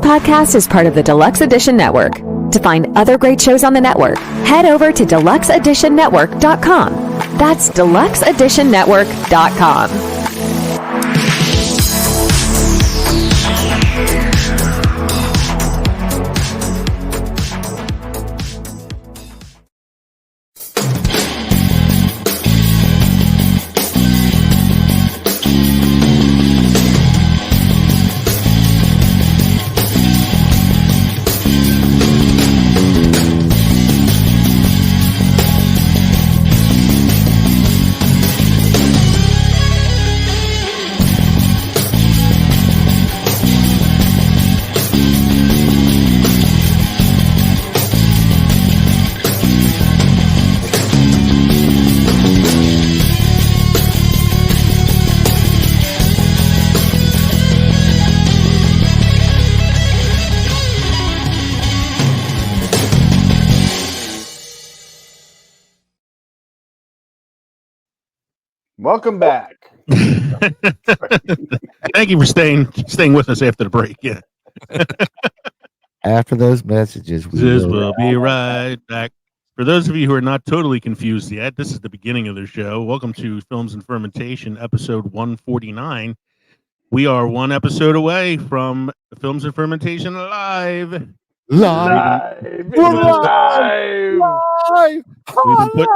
podcast is part of the Deluxe Edition Network. To find other great shows on the network, head over to deluxeeditionnetwork.com. That's deluxeeditionnetwork.com. Welcome back. Thank you for staying with us after the break. Yeah. After those messages, we'll be right back. For those of you who are not totally confused yet, this is the beginning of the show. Welcome to Films and Fermentation, episode 149. We are one episode away from Films and Fermentation live. Live. We've been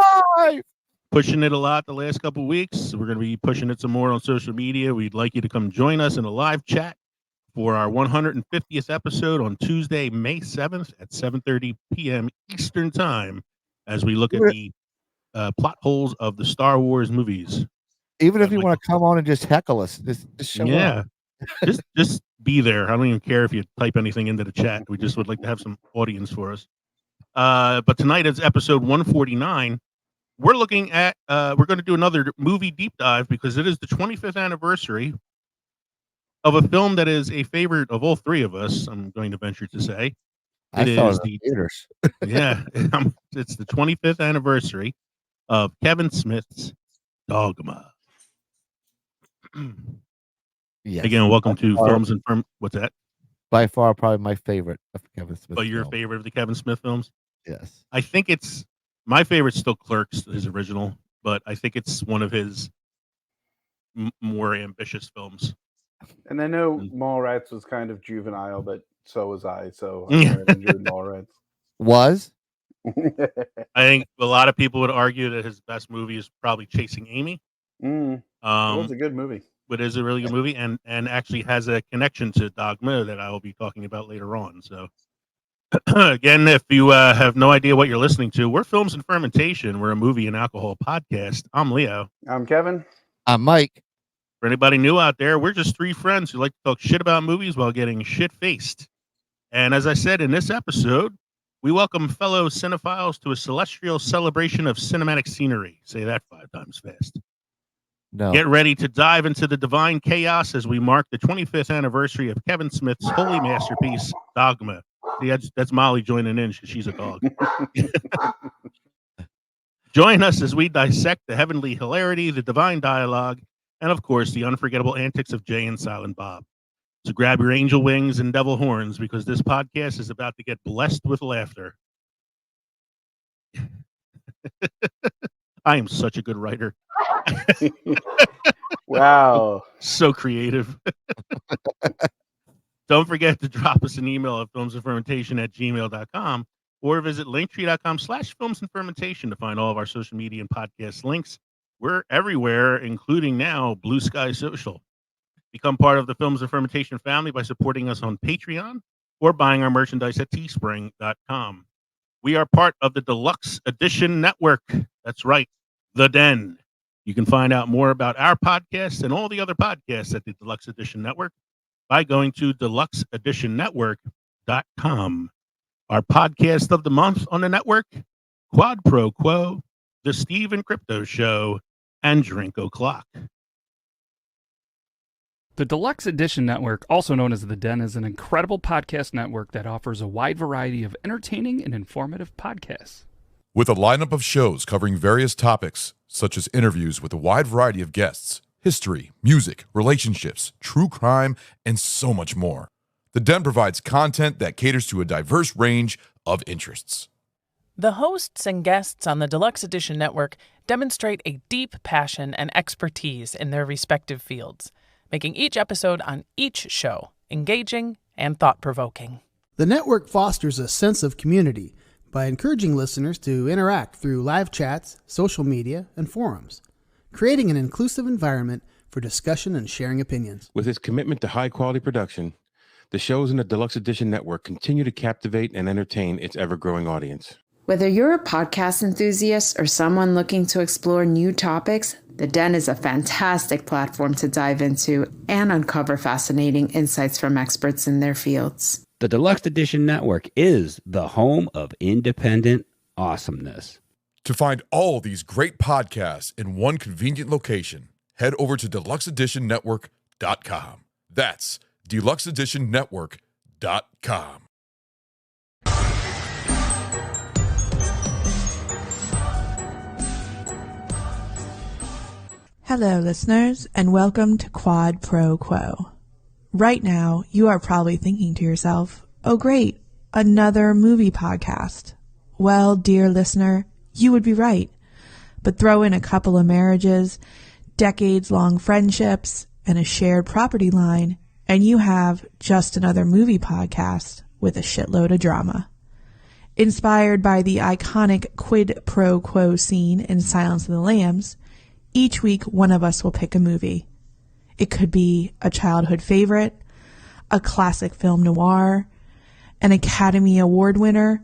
pushing it a lot the last couple of weeks. We're going to be pushing it some more on social media. We'd like you to come join us in a live chat for our 150th episode on Tuesday, May 7th at 7:30 p.m. Eastern Time as we look at the plot holes of the Star Wars movies. Even if you want to come on and just heckle us, just show up. just be there. I don't even care if you type anything into the chat. We just would like to have some audience for us. But tonight is episode 149. We're looking at, we're going to do another movie deep dive because it is the 25th anniversary of a film that is a favorite of all three of us, I'm going to venture to say. I saw it in theaters. Yeah, it's the 25th anniversary of Kevin Smith's Dogma. Yes. Again, welcome to Films and What's that? By far, probably my favorite of Kevin Smith. But your favorite of the Kevin Smith films? Yes. I think it's my favorite's still Clerks, his original, but I think it's one of his more ambitious films. And I know Mallrats was kind of juvenile, but so was I. So I enjoyed Mallrats. Was? I think a lot of people would argue that his best movie is probably Chasing Amy. It was a good movie. But it is a really good movie and actually has a connection to Dogma that I will be talking about later on. So again, if you have no idea what you're listening to, we're Films and Fermentation. We're a movie and alcohol podcast. I'm Leo. I'm Kevin. I'm Mike. For anybody new out there, we're just three friends who like to talk shit about movies while getting shit-faced. And as I said in this episode, we welcome fellow cinephiles to a celestial celebration of cinematic scenery. Say that 5 times fast. No. Get ready to dive into the divine chaos as we mark the 25th anniversary of Kevin Smith's holy masterpiece, Dogma. See, that's Molly joining in. She's a dog. Join us as we dissect the heavenly hilarity, the divine dialogue, and of course, the unforgettable antics of Jay and Silent Bob. So grab your angel wings and devil horns because this podcast is about to get blessed with laughter. I am such a good writer. Wow. So creative. Don't forget to drop us an email at filmsandfermentation@gmail.com or visit linktree.com/filmsandfermentation to find all of our social media and podcast links. We're everywhere, including now Blue Sky Social. Become part of the Films and Fermentation family by supporting us on Patreon or buying our merchandise at teespring.com. We are part of the Deluxe Edition Network. That's right, The Den. You can find out more about our podcast and all the other podcasts at the Deluxe Edition Network by going to deluxeeditionnetwork.com. Our podcast of the month on the network, Quad Pro Quo, The Steve and Crypto Show, and Drink O'Clock. The Deluxe Edition Network, also known as The Den, is an incredible podcast network that offers a wide variety of entertaining and informative podcasts. With a lineup of shows covering various topics, such as interviews with a wide variety of guests, history, music, relationships, true crime, and so much more. The Den provides content that caters to a diverse range of interests. The hosts and guests on the Deluxe Edition Network demonstrate a deep passion and expertise in their respective fields, making each episode on each show engaging and thought-provoking. The network fosters a sense of community by encouraging listeners to interact through live chats, social media, and forums, creating an inclusive environment for discussion and sharing opinions. With its commitment to high-quality production, the shows in the Deluxe Edition Network continue to captivate and entertain its ever-growing audience. Whether you're a podcast enthusiast or someone looking to explore new topics, The Den is a fantastic platform to dive into and uncover fascinating insights from experts in their fields. The Deluxe Edition Network is the home of independent awesomeness. To find all these great podcasts in one convenient location, head over to deluxeeditionnetwork.com. That's deluxeeditionnetwork.com. Hello, listeners, and welcome to Quad Pro Quo. Right now, you are probably thinking to yourself, oh great, another movie podcast. Well, dear listener, you would be right. But throw in a couple of marriages, decades-long friendships, and a shared property line, and you have just another movie podcast with a shitload of drama. Inspired by the iconic quid pro quo scene in Silence of the Lambs, each week one of us will pick a movie. It could be a childhood favorite, a classic film noir, an Academy Award winner,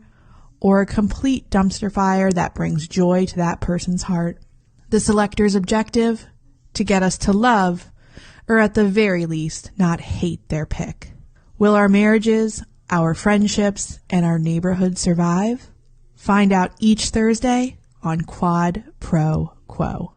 or a complete dumpster fire that brings joy to that person's heart. The selector's objective? To get us to love, or at the very least, not hate their pick. Will our marriages, our friendships, and our neighborhood survive? Find out each Thursday on Quad Pro Quo.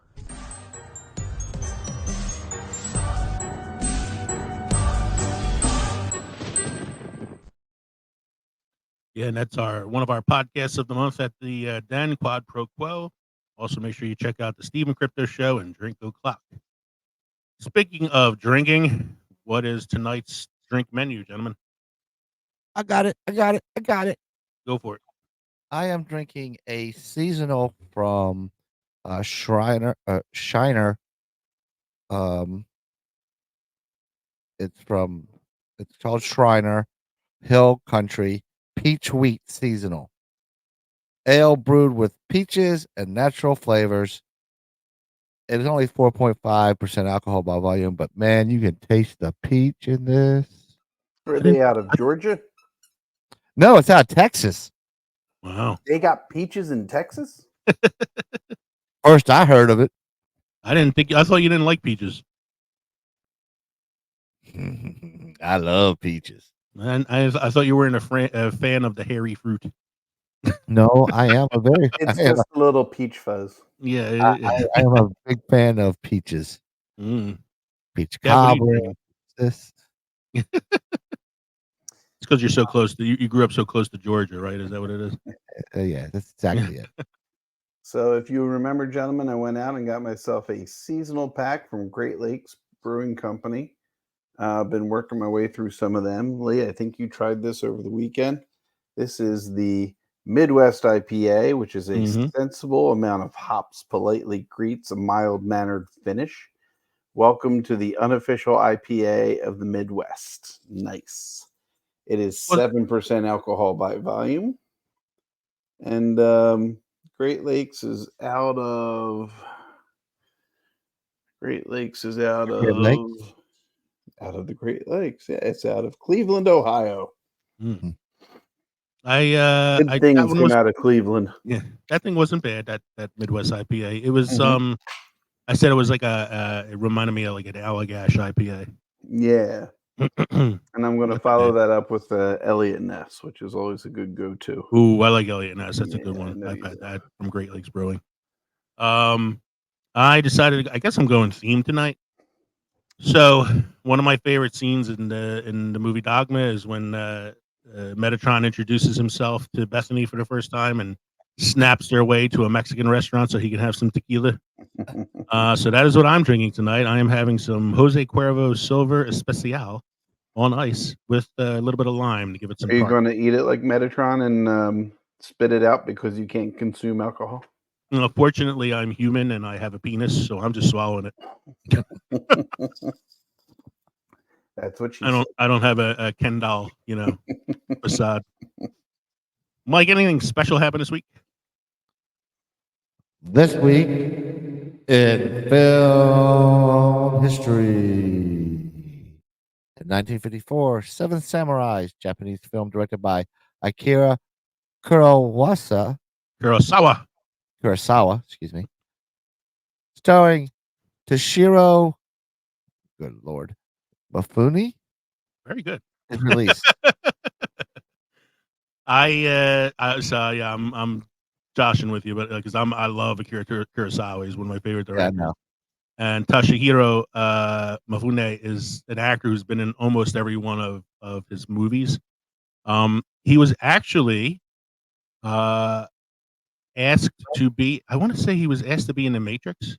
Yeah, and that's one of our podcasts of the month at the Den, Quad Pro Quo. Also, make sure you check out the Stephen Crypto Show and Drink O'Clock. Speaking of drinking, what is tonight's drink menu, gentlemen? I got it. Go for it. I am drinking a seasonal from Shiner. It's called Shriner Hill Country Peach Wheat Seasonal. Ale brewed with peaches and natural flavors. It is only 4.5% alcohol by volume, but man, you can taste the peach in this. Are they out of Georgia? No, it's out of Texas. Wow. They got peaches in Texas? First I heard of it. I thought you didn't like peaches. I love peaches. And I thought you weren't a fan of the hairy fruit. No, I am a very. It's just a little peach fuzz. Yeah. I am a big fan of peaches. Peach cobbler. This. It's because you're so close to you grew up so close to Georgia, right? Is that what it is? Yeah, that's exactly it. So if you remember, gentlemen, I went out and got myself a seasonal pack from Great Lakes Brewing Company. I've been working my way through some of them. Lee, I think you tried this over the weekend. This is the Midwest IPA, which is a sensible amount of hops, politely greets a mild-mannered finish. Welcome to the unofficial IPA of the Midwest. Nice. It is 7% alcohol by volume. And Great Lakes is out of the Great Lakes. Yeah, it's out of Cleveland, Ohio. Mm-hmm. Good things come out of Cleveland. Yeah, that thing wasn't bad. That Midwest IPA. It was. I said it was like it reminded me of like an Allagash IPA. Yeah. And I'm going to follow that up with Elliot Ness, which is always a good go-to. Ooh, I like Elliot Ness. That's a good one. I've had that from Great Lakes Brewing. I decided. I guess I'm going theme tonight. So one of my favorite scenes in the movie Dogma is when Metatron introduces himself to Bethany for the first time and snaps their way to a Mexican restaurant so he can have some tequila. So that is what I'm drinking tonight. I am having some Jose Cuervo Silver Especial on ice with a little bit of lime to give it some Are you tart. going to eat it like Metatron and spit it out because you can't consume alcohol? Fortunately, I'm human and I have a penis, so I'm just swallowing it. That's what she I don't have a Ken doll, facade. Mike, anything special happened this week? This week in film history. In 1954, Seven Samurais, Japanese film directed by Akira Kurosawa, excuse me, starring Toshiro, good lord, Mifune, Very good. is released. I'm joshing with you, but because I love Akira Kurosawa. He's one of my favorite Yeah, I directors. know. And Toshihiro Mifune is an actor who's been in almost every one of his movies. He was actually asked to be. I want to say he was asked to be in The Matrix,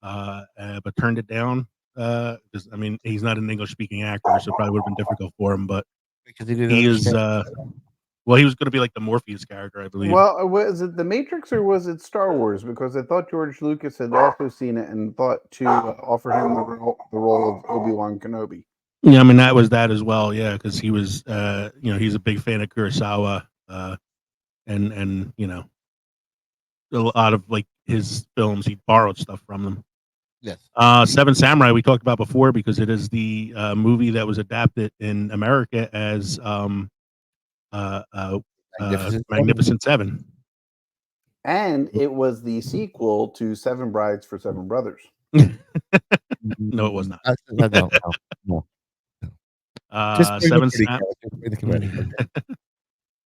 but turned it down because he's not an English speaking actor, so it probably would have been difficult for him. But Because he didn't he is. understand. Well, he was going to be like the Morpheus character, I believe. Well, was it The Matrix or was it Star Wars? Because I thought George Lucas had also seen it and thought to offer him the role of Obi-Wan Kenobi. Yeah, that was that as well. Yeah, because he was, he's a big fan of Kurosawa, and a lot of like his films, he borrowed stuff from them. Yes. Seven Samurai we talked about before because it is the movie that was adapted in America as Magnificent Seven. And it was the sequel to Seven Brides for Seven Brothers. No, it was not. No. Just Seven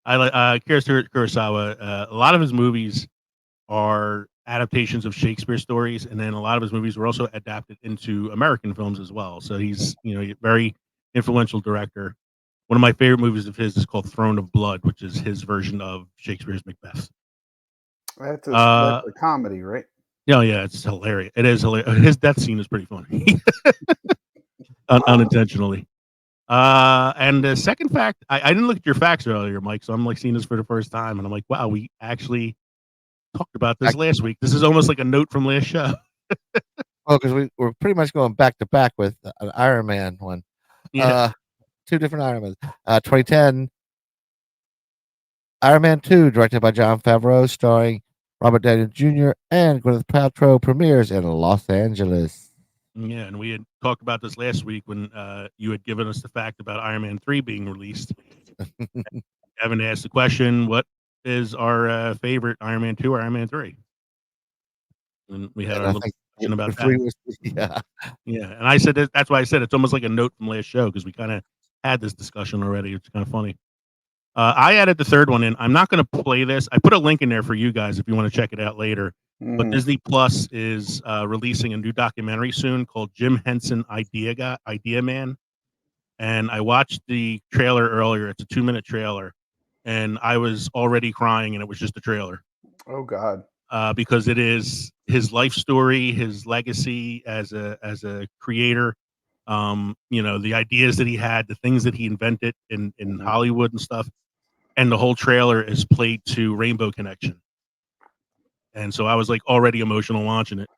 I like Akira Kurosawa. A lot of his movies are adaptations of Shakespeare stories, and then a lot of his movies were also adapted into American films as well. So he's a very influential director. One of my favorite movies of his is called Throne of Blood, which is his version of Shakespeare's Macbeth. That's a comedy, right? Yeah, it's hilarious. It is hilarious. His death scene is pretty funny, unintentionally. And the second fact, I didn't look at your facts earlier, Mike, so I'm like seeing this for the first time, and I'm like, wow, we actually talked about this last week. This is almost like a note from last show. Oh, because we're pretty much going back to back with an Iron Man one. Yeah. Two different Iron Mans. 2010, Iron Man 2, directed by Jon Favreau, starring Robert Downey Jr. and Gwyneth Paltrow, premieres in Los Angeles. Yeah, and we had talked about this last week when you had given us the fact about Iron Man 3 being released. Evan asked the question, what is our favorite Iron Man 2 or Iron Man 3? And we had our little discussion about that. Yeah, and I said that's why I said it's almost like a note from last show because we kind of had this discussion already. It's kind of funny. I added the third one in. I'm not going to play this. I put a link in there for you guys if you want to check it out later. But Disney Plus is releasing a new documentary soon called Jim Henson Idea Man. And I watched the trailer earlier. It's a 2-minute trailer. And I was already crying, and it was just a trailer. Oh, God. Because it is his life story, his legacy as a creator. The ideas that he had, the things that he invented in Hollywood and stuff. And the whole trailer is played to Rainbow Connection. And so I was like already emotional watching it.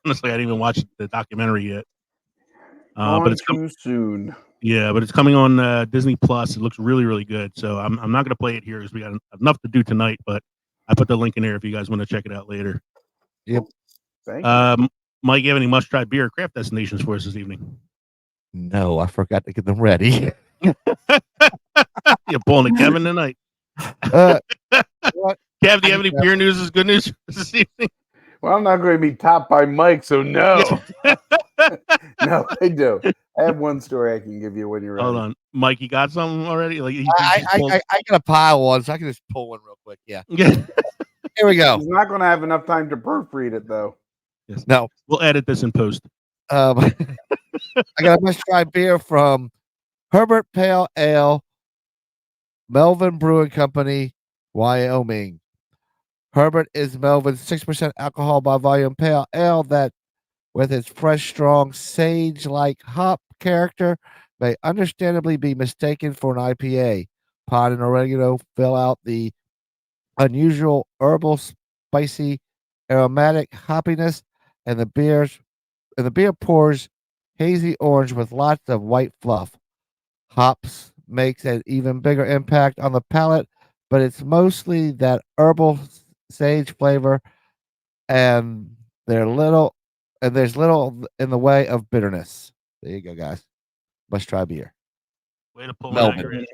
Honestly, I didn't even watch the documentary yet. But it's too soon. Yeah, but it's coming on Disney Plus. It looks really, really good. So I'm not going to play it here because we got enough to do tonight. But I put the link in there if you guys want to check it out later. Yep. Thank you. Mike, you have any must-try beer or craft destinations for us this evening? No, I forgot to get them ready. You're pulling a Kevin tonight. What? Kev, do you have any beer news as good news this evening? Well, I'm not going to be topped by Mike, so no. No, I do. I have one story I can give you when you're ready. Hold on. Mike, you got something already? Like I got a pile one, so I can just pull one real quick. Yeah. Here we go. He's not going to have enough time to proofread it, though. Yes. No. We'll edit this in post. I got a must-try beer from Herbert Pale Ale, Melvin Brewing Company, Wyoming. Herbert is Melvin's 6% alcohol by volume pale ale that, with its fresh, strong, sage-like hop character, may understandably be mistaken for an IPA. Pod and oregano fill out the unusual herbal, spicy, aromatic hoppiness, and the beer pours hazy orange with lots of white fluff. Hops makes an even bigger impact on the palate, but it's mostly that herbal sage flavor, and there's little in the way of bitterness. There you go, guys. Must try beer. Way to pull it out Melbourne.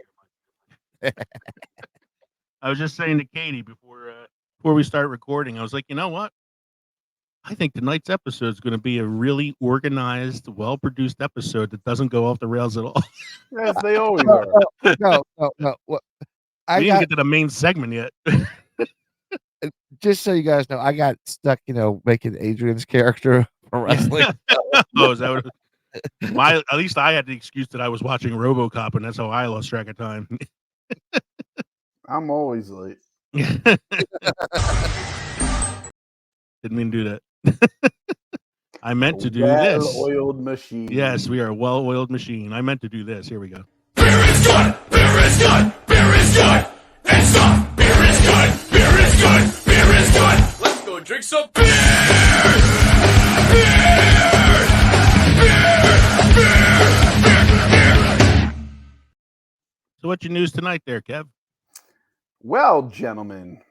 your ass. I was just saying to Katie before we start recording, I was like, you know what? I think tonight's episode is going to be a really organized, well-produced episode that doesn't go off the rails at all. As they always are. No. We didn't get to the main segment yet. Just so you guys know, I got stuck, making Adrian's character for wrestling. Oh, is that what? At least I had the excuse that I was watching RoboCop, and that's how I lost track of time. I'm always late. Didn't mean to do that. I meant to do this. Well-oiled machine. Yes, we are a well-oiled machine. I meant to do this. Here we go. Beer is good. Beer is good. Beer is good. And stop. Beer is good. Beer is good. Beer is good. Let's go drink some beer. So what's your news tonight there, Kev? Well, gentlemen,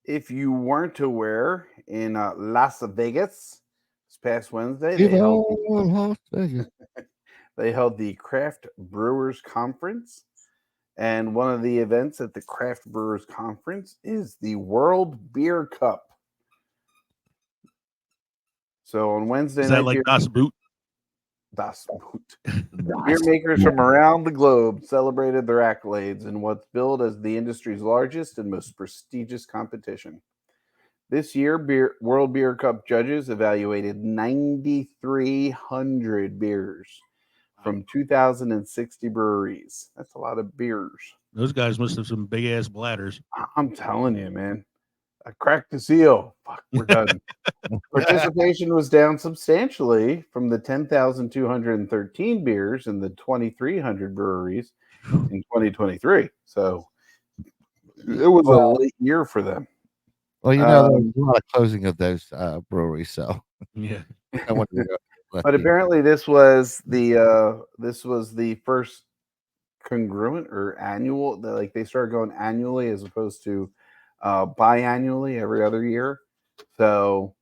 if you weren't aware, in Las Vegas this past Wednesday, they held the Craft Brewers Conference. And one of the events at the Craft Brewers Conference is the World Beer Cup. So on Wednesday Is that like Das Boot? Das Boot. Beer makers from around the globe celebrated their accolades in what's billed as the industry's largest and most prestigious competition. This year, World Beer Cup judges evaluated 9,300 beers from 2,060 breweries. That's a lot of beers. Those guys must have some big ass bladders. I'm telling you, man. I cracked the seal. Fuck, we're done. Participation was down substantially from the 10,213 beers in the 2,300 breweries in 2023. So it was a late year for them. Well, there's a lot of closing of those breweries, so yeah. But apparently, this was the first congruent or annual. Like they started going annually as opposed to biannually every other year. So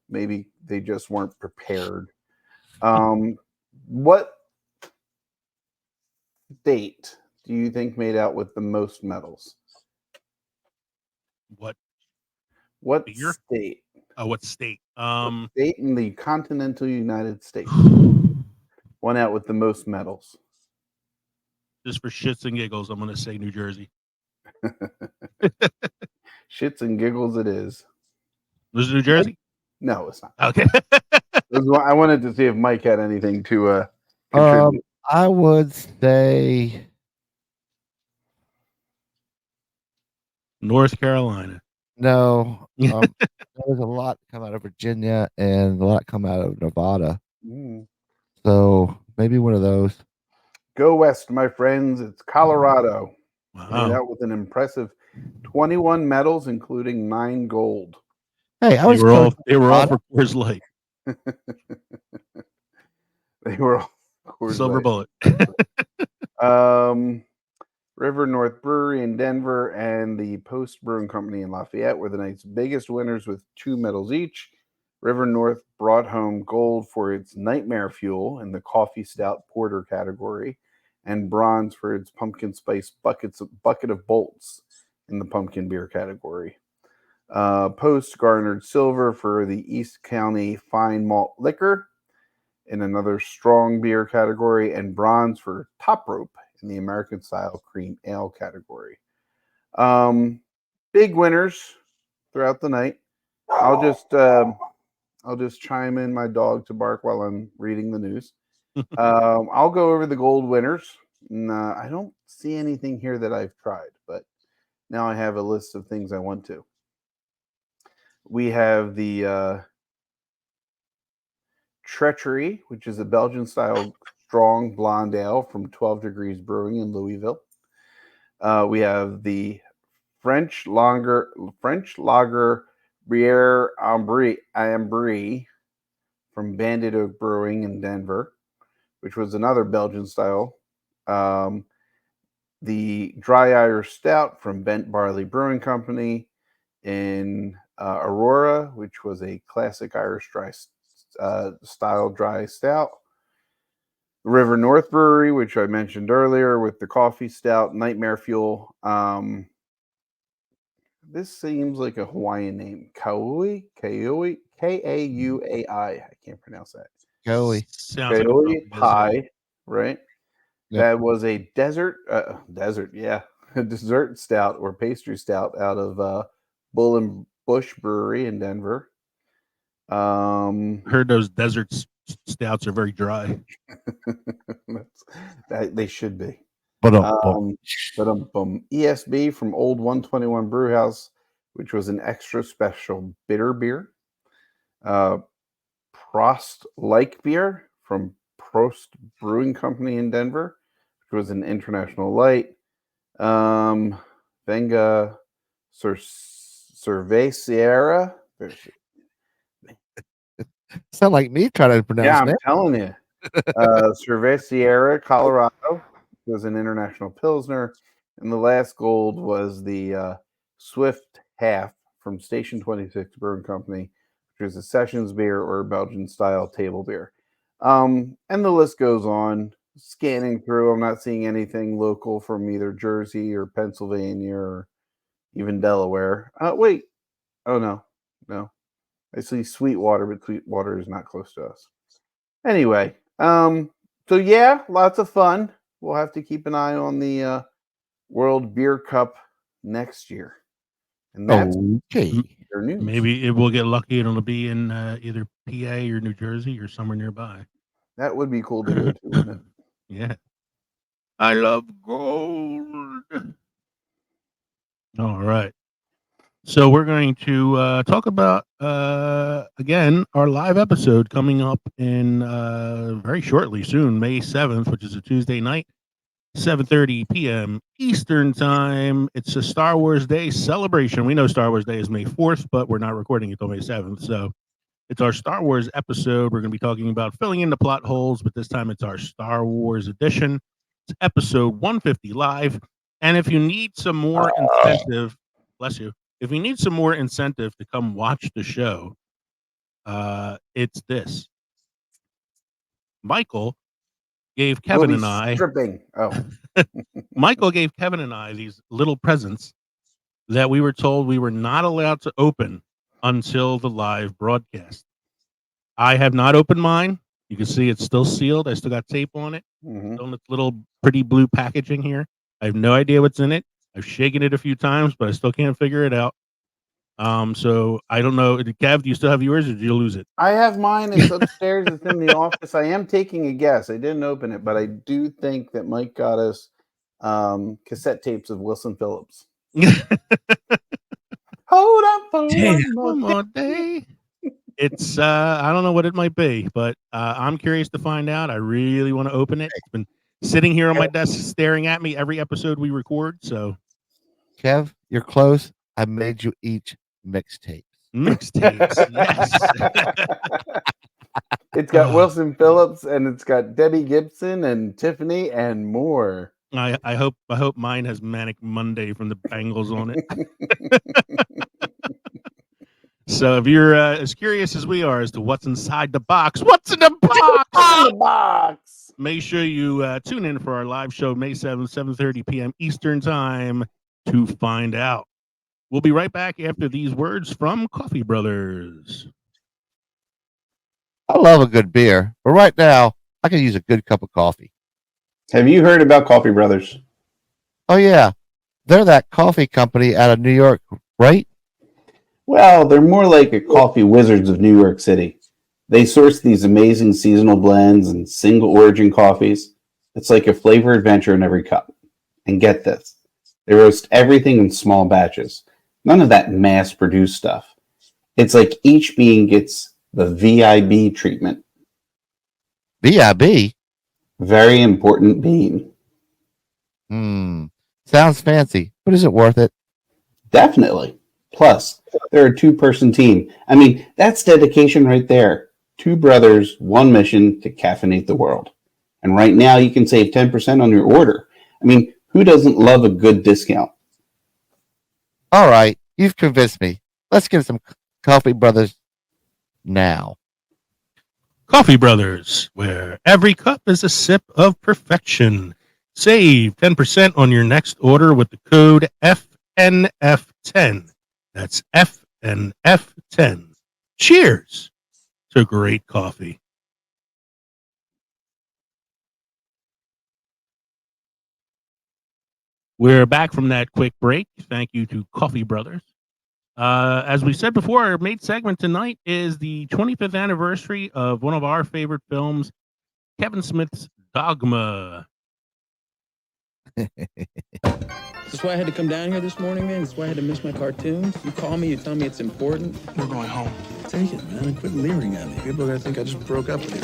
maybe they just weren't prepared. What state do you think made out with the most medals? What beer? State? Oh, what state? What state in the continental United States won out with the most medals? Just for shits and giggles, I'm going to say New Jersey. Shits and giggles it is. Was it New Jersey? No, it's not. Okay. I wanted to see if Mike had anything to contribute. I would say North Carolina. No. There's a lot come out of Virginia and a lot come out of Nevada. So maybe one of those. Go west, my friends. It's Colorado. Wow. Made out with an impressive 21 medals, including 9 gold. Hey, they were all for Coors Light. They were all Coors Silver Light. Bullet. River North Brewery in Denver and the Post Brewing Company in Lafayette were the night's biggest winners with 2 medals each. River North brought home gold for its Nightmare Fuel in the coffee stout porter category, and bronze for its pumpkin spice bucket of bolts in the pumpkin beer category. Post garnered silver for the East County fine malt liquor in another strong beer category, and bronze for Top Rope in the American style cream ale category. Big winners throughout the night. I'll just chime in my dog to bark while I'm reading the news. I'll go over the gold winners. I don't see anything here that I've tried, but now I have a list of things I want to. We have the Treachery, which is a Belgian-style strong blonde ale from 12 Degrees Brewing in Louisville. We have the French lager Briere Ambry from Bandit Oak Brewing in Denver, which was another Belgian style. The Dry Irish Stout from Bent Barley Brewing Company in Aurora, which was a classic Irish style dry stout. River North Brewery, which I mentioned earlier, with the coffee stout, Nightmare Fuel. This seems like a Hawaiian name. Kauai, Kauai, K-A-U-A-I. I can't pronounce that. Joey. Sounds like Kauai a pie, right? Yep. That was a dessert stout or pastry stout out of Bull and Bush Brewery in Denver. Heard those desert stouts are very dry. They should be. But ESB from Old 121 Brewhouse, which was an extra special bitter beer. Prost Like Beer from Prost Brewing Company in Denver, which was an international light. Venga Cerveceira. Sound like me trying to pronounce Yeah, I'm that. telling you. Cerveceira, Colorado, was an international Pilsner. And the last gold was the Swift Half from Station 26 Brewing Company, which was a Sessions beer or Belgian-style table beer. And the list goes on. Scanning through, I'm not seeing anything local from either Jersey or Pennsylvania or even Delaware. Wait. Oh, no. I see Sweetwater, but Sweetwater is not close to us. Anyway, so yeah, lots of fun. We'll have to keep an eye on the World Beer Cup next year. And that's okay. their news. Maybe it will get lucky and it'll be in either PA or New Jersey or somewhere nearby. That would be cool to go to, wouldn't it? Yeah. I love gold. All right. So we're going to talk about, again, our live episode coming up in very shortly soon, May 7th, which is a Tuesday night, 7:30 p.m. Eastern Time. It's a Star Wars Day celebration. We know Star Wars Day is May 4th, but we're not recording it until May 7th. So it's our Star Wars episode. We're going to be talking about filling in the plot holes, but this time it's our Star Wars edition. It's episode 150 live. And if you need some more incentive, bless you. If you need some more incentive to come watch the show, it's this. Michael gave Kevin and I stripping. Michael gave Kevin and I these little presents that we were told we were not allowed to open until the live broadcast. I have not opened mine. You can see it's still sealed. I still got tape on it. Still in its little pretty blue packaging here. I have no idea what's in it. I've shaken it a few times, but I still can't figure it out. So I don't know. Kev, do you still have yours or did you lose it? I have mine. It's upstairs. It's in the office. I am taking a guess. I didn't open it, but I do think that Mike got us cassette tapes of Wilson Phillips. Hold up for one more day. It's I don't know what it might be, but I'm curious to find out. I really want to open it. It's been sitting here on my desk staring at me every episode we record. So Kev, you're close. I made you each mixtapes. Mixtapes, yes. It's got Wilson Phillips and it's got Debbie Gibson and Tiffany and more. I hope mine has Manic Monday from the Bengals on it. So if you're as curious as we are as to what's inside the box, what's in the box? Make sure you tune in for our live show May 7th, 7:30 p.m. Eastern Time to find out. We'll be right back after these words from Coffee Brothers. I love a good beer, but right now I could use a good cup of coffee. Have you heard about Coffee Brothers? Oh yeah, they're that coffee company out of New York, right? Well, they're more like a coffee wizards of New York City. They source these amazing seasonal blends and single origin coffees. It's like a flavor adventure in every cup. And get this, they roast everything in small batches. None of that mass-produced stuff. It's like each bean gets the VIB treatment. VIB? Very important bean. Sounds fancy, but is it worth it? Definitely. Plus, they're a 2-person team. I mean, that's dedication right there. 2 brothers, 1 mission to caffeinate the world. And right now, you can save 10% on your order. I mean, who doesn't love a good discount? All right, you've convinced me. Let's get some Coffee Brothers now. Coffee Brothers, where every cup is a sip of perfection. Save 10% on your next order with the code FNF10. That's FNF10. Cheers to great coffee. We're back from that quick break. Thank you to Coffee Brothers. As we said before, our main segment tonight is the 25th anniversary of one of our favorite films, Kevin Smith's Dogma. That's why I had to come down here this morning, man. That's why I had to miss my cartoons. You call me, you tell me it's important. We're going home. Take it, man. Quit leering at me. People are gonna think I just broke up with you.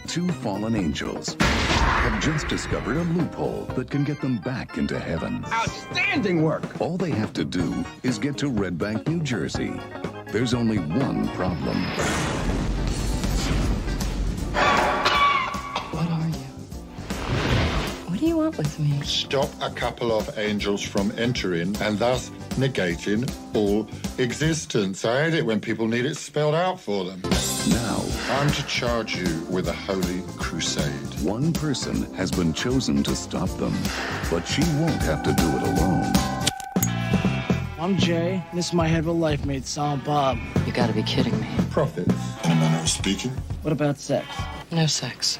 2 fallen angels have just discovered a loophole that can get them back into heaven. Outstanding work! All they have to do is get to Red Bank, New Jersey. There's only one problem. What are you? What do you want with me? Stop a couple of angels from entering and thus negating all existence. I hate it when people need it spelled out for them. Now, I'm to charge you with a holy crusade. One person has been chosen to stop them, but she won't have to do it alone. I'm Jay. This is my head of a life mate, Silent Bob. You gotta be kidding me. Prophets, in a manner of speaking. What about sex? No sex.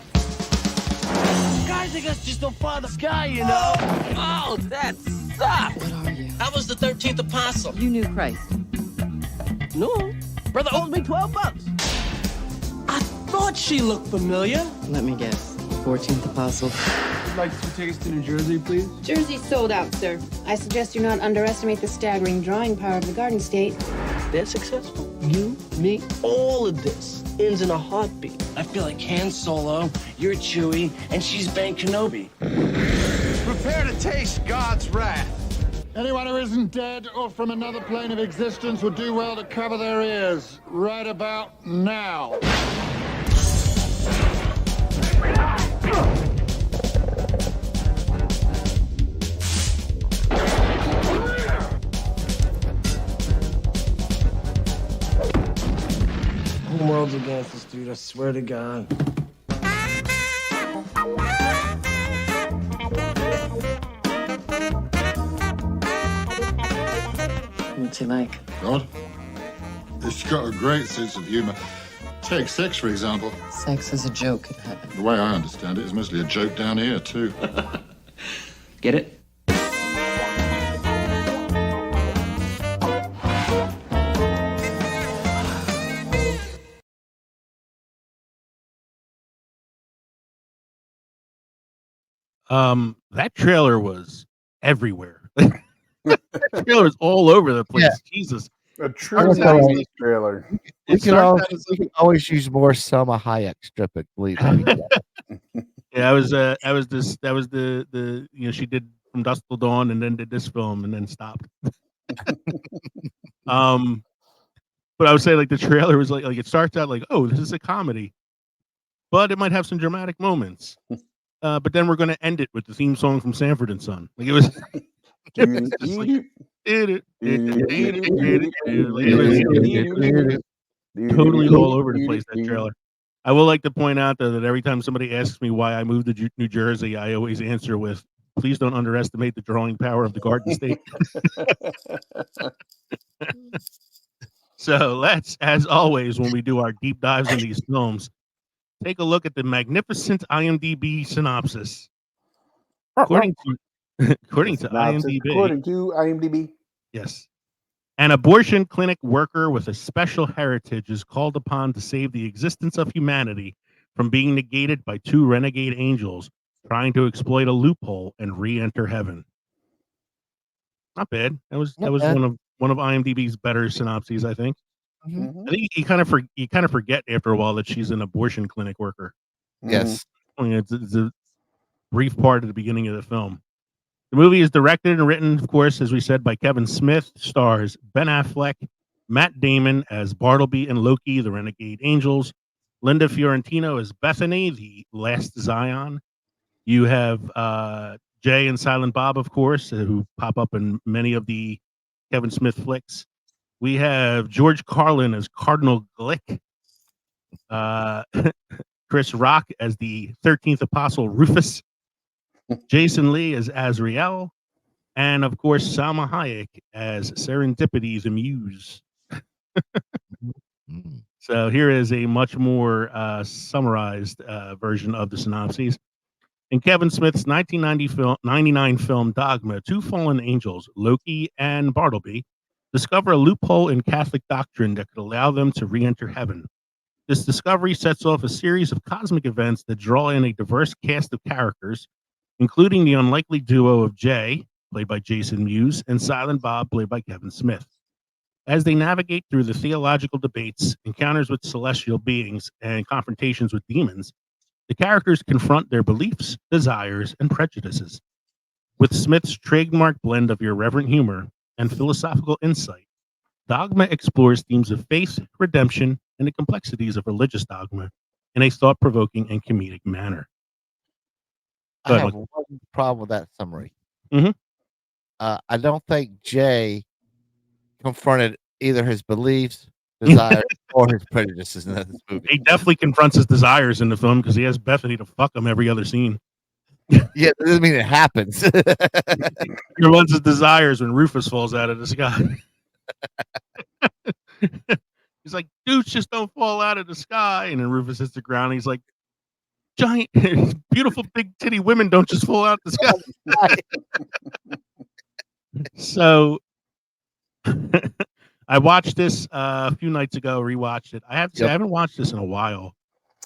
Guys, I guess just don't follow this guy, you know? Oh, that sucks! What are you? I was the 13th apostle. You knew Christ. No. Brother owes me $12. I thought she looked familiar. Let me guess. 14th apostle. Would like 2 tickets to New Jersey, please? Jersey's sold out, sir. I suggest you not underestimate the staggering drawing power of the Garden State. They're successful. You, me, all of this ends in a heartbeat. I feel like Han Solo, you're Chewie, and she's Ben Kenobi. Prepare to taste God's wrath. Anyone who isn't dead or from another plane of existence would do well to cover their ears right about now. The whole world's against us, dude. I swear to God. What's he like? God, it's got a great sense of humor. Take sex, for example. Sex is a joke in heaven. The way I understand it, it's mostly a joke down here, too. Get it? That trailer was everywhere. That trailer was all over the place. Yeah. Jesus. A true 90s trailer. We can always use more Selma Hayek stripping, believe me. Yeah, that was the she did From Dusk Till Dawn and then did this film and then stopped. But I would say like the trailer was like it starts out like, oh, this is a comedy, but it might have some dramatic moments. But then we're going to end it with the theme song from Sanford and Son. Like it was, totally all over the place, that trailer. I will like to point out though that every time somebody asks me why I moved to New Jersey, I always answer with, please don't underestimate the drawing power of the Garden State. So let's, as always, when we do our deep dives in these films, take a look at the magnificent IMDb synopsis. According to IMDb. Yes. An abortion clinic worker with a special heritage is called upon to save the existence of humanity from being negated by 2 renegade angels trying to exploit a loophole and re-enter heaven. Not bad. That was one of IMDb's better synopses, I think. I think you kind of forget after a while that she's an abortion clinic worker. Yes. I mean, it's a brief part at the beginning of the film. The movie is directed and written, of course, as we said, by Kevin Smith. Stars Ben Affleck, Matt Damon as Bartleby and Loki, the Renegade Angels, Linda Fiorentino as Bethany, the Last Zion. You have Jay and Silent Bob, of course, who pop up in many of the Kevin Smith flicks. We have George Carlin as Cardinal Glick, Chris Rock as the 13th Apostle Rufus, Jason Lee as Azrael, and of course Salma Hayek as Serendipity the Muse. So here is a much more summarized version of the synopses. In Kevin Smith's 1999 film Dogma, two fallen angels, Loki and Bartleby, discover a loophole in Catholic doctrine that could allow them to re-enter heaven. This discovery sets off a series of cosmic events that draw in a diverse cast of characters, including the unlikely duo of Jay, played by Jason Mewes, and Silent Bob, played by Kevin Smith. As they navigate through the theological debates, encounters with celestial beings, and confrontations with demons, the characters confront their beliefs, desires, and prejudices. With Smith's trademark blend of irreverent humor and philosophical insight, Dogma explores themes of faith, redemption, and the complexities of religious dogma in a thought-provoking and comedic manner. I have one problem with that summary. Mhm. I don't think Jay confronted either his beliefs, desires, or his prejudices in this movie. He definitely confronts his desires in the film because he has Bethany to fuck him every other scene. Yeah, that doesn't mean it happens. He runs his desires when Rufus falls out of the sky. He's like, dudes just don't fall out of the sky. And then Rufus hits the ground. And he's like, giant, beautiful big titty women don't just fall out of the sky. So I watched this a few nights ago, rewatched it. I have to say, I haven't watched this in a while.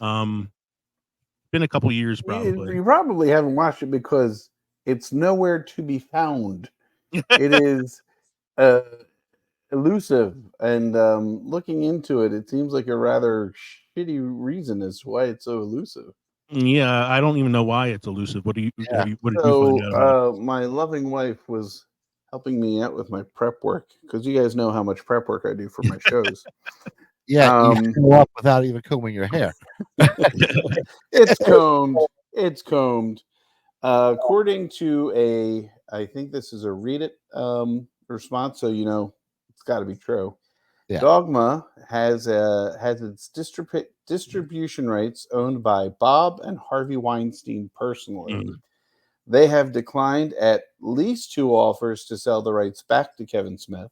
Been a couple years probably. You probably haven't watched it because it's nowhere to be found. It is elusive, and looking into it, it seems like a rather shitty reason as to why it's so elusive. Yeah, I don't even know why it's elusive. What did you find out about my loving wife was helping me out with my prep work because you guys know how much prep work I do for my shows. Yeah, you go up without even combing your hair. It's combed. It's combed. According to I think this is a Read It response, so you know it's got to be true. Yeah. Dogma has its distribution rights owned by Bob and Harvey Weinstein personally. They have declined at least 2 offers to sell the rights back to Kevin Smith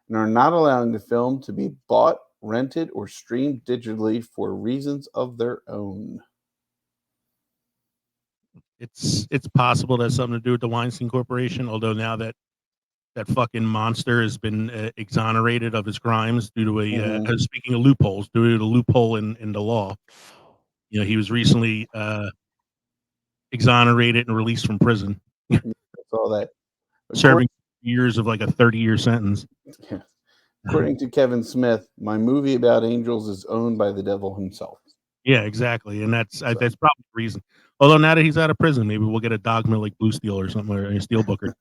and are not allowing the film to be bought, rented, or streamed digitally for reasons of their own. It's possible that has something to do with the Weinstein Corporation, although now that fucking monster has been exonerated of his crimes due to speaking of loopholes, due to the loophole in the law. You know, he was recently exonerated and released from prison. That's all that. Serving years of like a 30-year sentence. Yeah. According to Kevin Smith, my movie about angels is owned by the devil himself. Yeah, exactly, and that's probably the reason. Although now that he's out of prison, maybe we'll get a Dogma like Blue Steel or something, or a Steel Booker.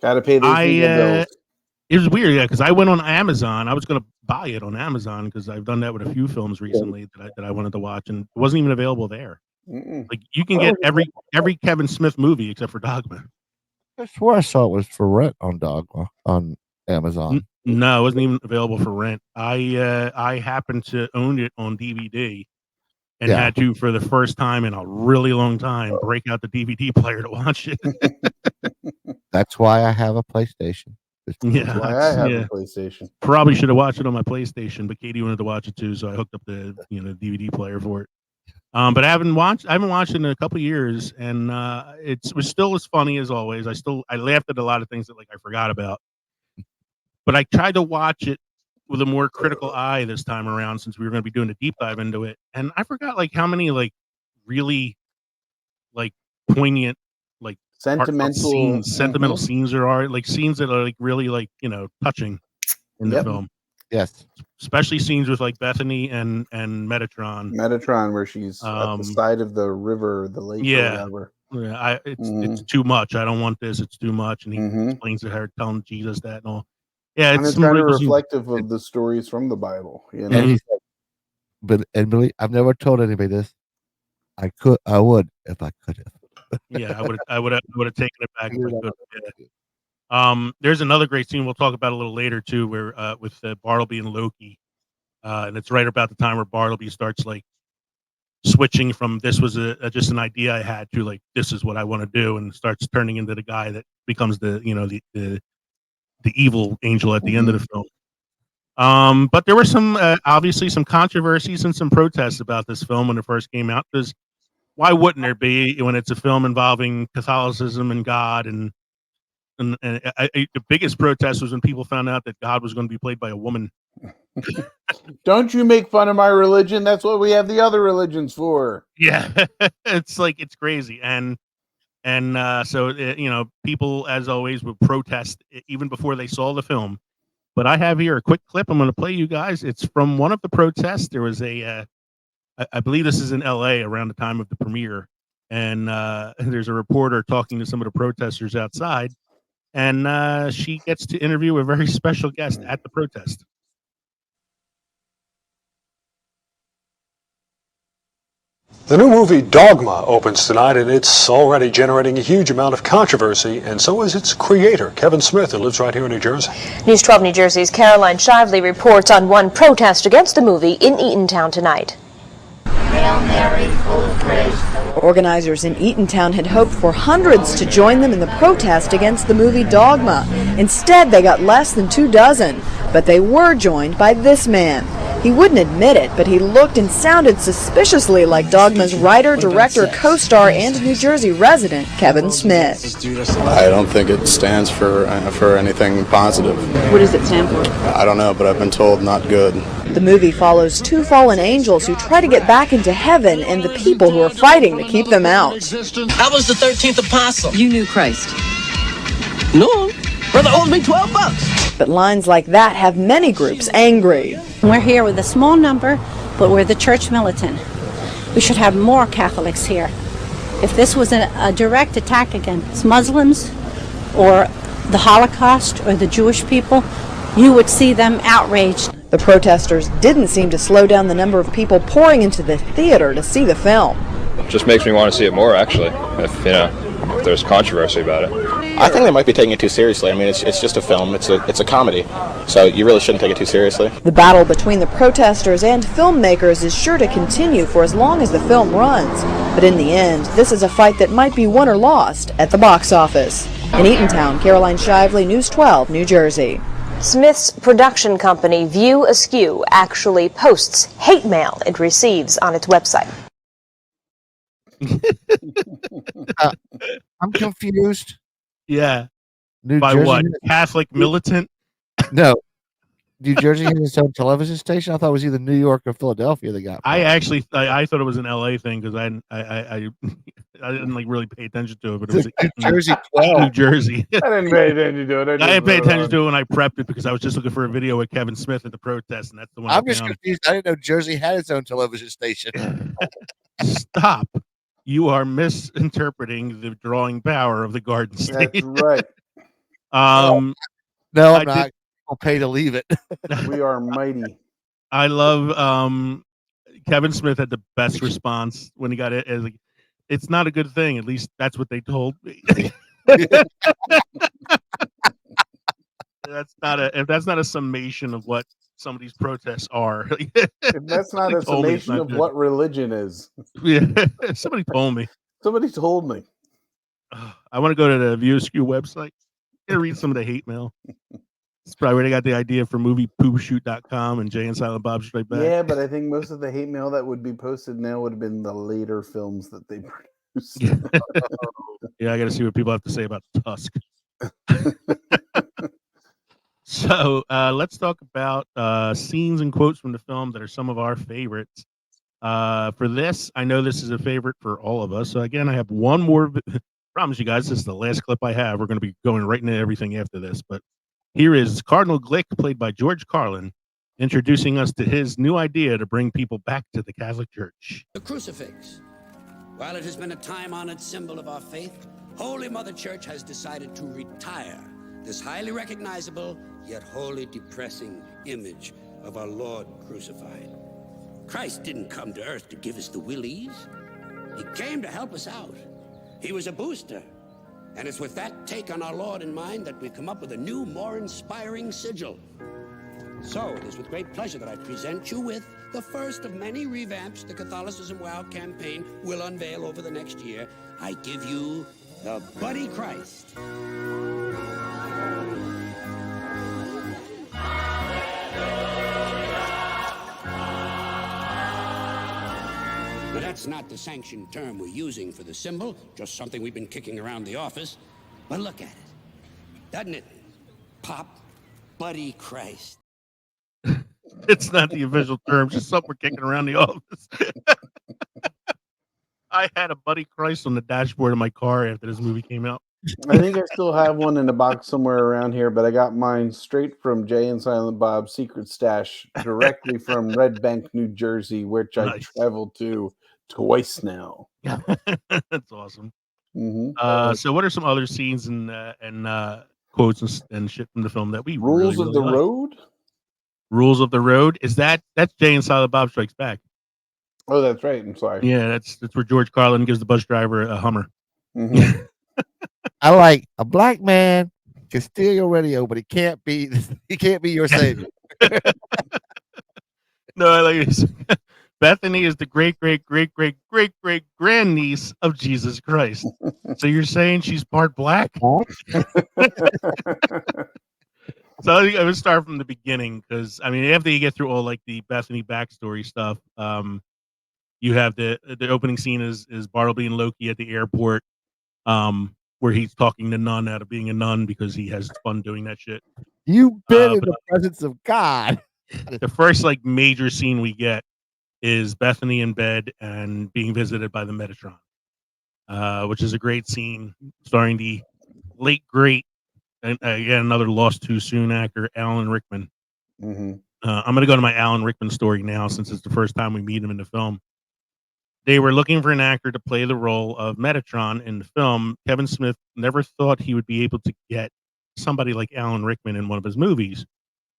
Got to pay those bills. It was weird, yeah, because I went on Amazon. I was going to buy it on Amazon because I've done that with a few films recently that I wanted to watch, and it wasn't even available there. Like you can get every Kevin Smith movie except for Dogma. I swore I saw it was for rent on Dogma on Amazon. No, it wasn't even available for rent. I happened to own it on DVD and had to, for the first time in a really long time, break out the DVD player to watch it. That's why I have a PlayStation. That's why I have a PlayStation. Probably should have watched it on my PlayStation, but Katie wanted to watch it too, so I hooked up the DVD player for it. But I haven't watched it in a couple of years, and it was still as funny as always. I laughed at a lot of things that I forgot about. But I tried to watch it with a more critical eye this time around since we were going to be doing a deep dive into it. And I forgot how many really poignant, sentimental scenes there are, scenes that are really touching in the film. Yes. Especially scenes with like Bethany and Metatron. Metatron, where she's at the side of the river, the lake, or whatever. Yeah, it's too much. I don't want this. It's too much. And he explains to her, telling Jesus that and all. Yeah, And it's kind of reflective of the stories from the Bible. You know? And he's like, but Emily, I've never told anybody this. I would if I could have. Yeah, I would have taken it back if I could. Yeah. There's another great scene we'll talk about a little later too, where with Bartleby and Loki, and it's right about the time where Bartleby starts like switching from this was just an idea I had to like this is what I want to do, and starts turning into the guy that becomes the evil angel at the end of the film. But there were some obviously some controversies and some protests about this film when it first came out, because why wouldn't there be when it's a film involving Catholicism and God and the biggest protest was when people found out that God was going to be played by a woman. Don't you make fun of my religion? That's what we have the other religions for. Yeah, it's like it's crazy, and so people as always would protest even before they saw the film. But I have here a quick clip I'm going to play you guys. It's from one of the protests. There was I believe this is in LA around the time of the premiere, and there's a reporter talking to some of the protesters outside, and she gets to interview a very special guest at the protest. The new movie Dogma opens tonight, and it's already generating a huge amount of controversy, and so is its creator, Kevin Smith, who lives right here in New Jersey. News 12 New Jersey's Caroline Shively reports on one protest against the movie in Eatontown tonight. Hail Mary, full of grace. Organizers in Eatontown had hoped for hundreds to join them in the protest against the movie Dogma. Instead, they got less than 24, but they were joined by this man. He wouldn't admit it, but he looked and sounded suspiciously like Dogma's writer, director, co-star, and New Jersey resident, Kevin Smith. I don't think it stands for anything positive. What does it stand for? I don't know, but I've been told not good. The movie follows two fallen angels who try to get back into heaven and the people who are fighting to keep them out. I was the 13th apostle. You knew Christ. No, brother owes me $12. But lines like that have many groups angry. We're here with a small number, but we're the church militant. We should have more Catholics here. If this was a direct attack against Muslims or the Holocaust or the Jewish people, you would see them outraged. The protesters didn't seem to slow down the number of people pouring into the theater to see the film. Just makes me want to see it more, actually, if there's controversy about it. I think they might be taking it too seriously. I mean, it's just a film. It's a comedy, so you really shouldn't take it too seriously. The battle between the protesters and filmmakers is sure to continue for as long as the film runs. But in the end, this is a fight that might be won or lost at the box office. In Eatontown, Caroline Shively, News 12, New Jersey. Smith's production company, View Askew, actually posts hate mail it receives on its website. I'm confused. Yeah. New By Jersey what? Catholic militant? No. New Jersey has its own television station? I thought it was either New York or Philadelphia they got. I actually I thought it was an LA thing because I didn't like really pay attention to it, but it was New Jersey 12. New Jersey. I didn't pay attention to it. I didn't pay attention to it when I prepped it because I was just looking for a video with Kevin Smith at the protest, and that's the one. I'm just confused. I didn't know Jersey had its own television station. Stop. You are misinterpreting the drawing power of the Garden State. That's right. No, I'm not. I'll pay to leave it. We are mighty. I love Kevin Smith had the best response when he got it. As like, it's not a good thing. At least that's what they told me. That's not a summation of what some of these protests are. If that's not a summation of what religion is. Yeah, somebody told me. Somebody told me. I want to go to the View Askew website and read some of the hate mail. It's probably where they got the idea for moviepoopshoot.com and Jay and Silent Bob Strike Back. Yeah, but I think most of the hate mail that would be posted now would have been the later films that they produced. Yeah, I got to see what people have to say about Tusk. So let's talk about scenes and quotes from the film that are some of our favorites. For this, I know this is a favorite for all of us. So again, I have one more. Promise you guys, this is the last clip I have. We're going to be going right into everything after this. But here is Cardinal Glick, played by George Carlin, introducing us to his new idea to bring people back to the Catholic Church. The crucifix. While it has been a time-honored symbol of our faith, Holy Mother Church has decided to retire this highly recognizable yet wholly depressing image of our Lord crucified. Christ didn't come to earth to give us the willies. He came to help us out. He was a booster. And it's with that take on our Lord in mind that we've come up with a new, more inspiring sigil. So, it is with great pleasure that I present you with the first of many revamps the Catholicism Wow campaign will unveil over the next year. I give you the Buddy Christ. Now, that's not the sanctioned term we're using for the symbol, just something we've been kicking around the office. But look at it. Doesn't it pop? Buddy Christ. It's not the official term, just something we're kicking around the office. I had a Buddy Christ on the dashboard of my car after this movie came out. I think I still have one in a box somewhere around here, but I got mine straight from Jay and Silent Bob's secret stash directly from Red Bank, New Jersey, which I traveled to twice now. That's awesome. Mm-hmm. So what are some other scenes and quotes and shit from the film that we Rules really of the like? Road? Rules of the Road? That's Jay and Silent Bob Strikes Back. Oh, that's right. I'm sorry. Yeah, that's where George Carlin gives the bus driver a Hummer. Mm-hmm. I like a black man can steal your radio, but he can't be your savior. No, I like this. Bethany is the great grandniece of Jesus Christ. So you're saying she's part black? So I would start from the beginning because I mean after you get through all like the Bethany backstory stuff, you have the opening scene is Bartleby and Loki at the airport, where he's talking the nun out of being a nun because he has fun doing that shit. You've been in the presence of God. The first like major scene we get is Bethany in bed and being visited by the Metatron, which is a great scene starring the late great and again another lost too soon actor Alan Rickman. Mm-hmm. I'm going to go to my Alan Rickman story now since it's the first time we meet him in the film. They were looking for an actor to play the role of Metatron in the film. Kevin Smith never thought he would be able to get somebody like Alan Rickman in one of his movies,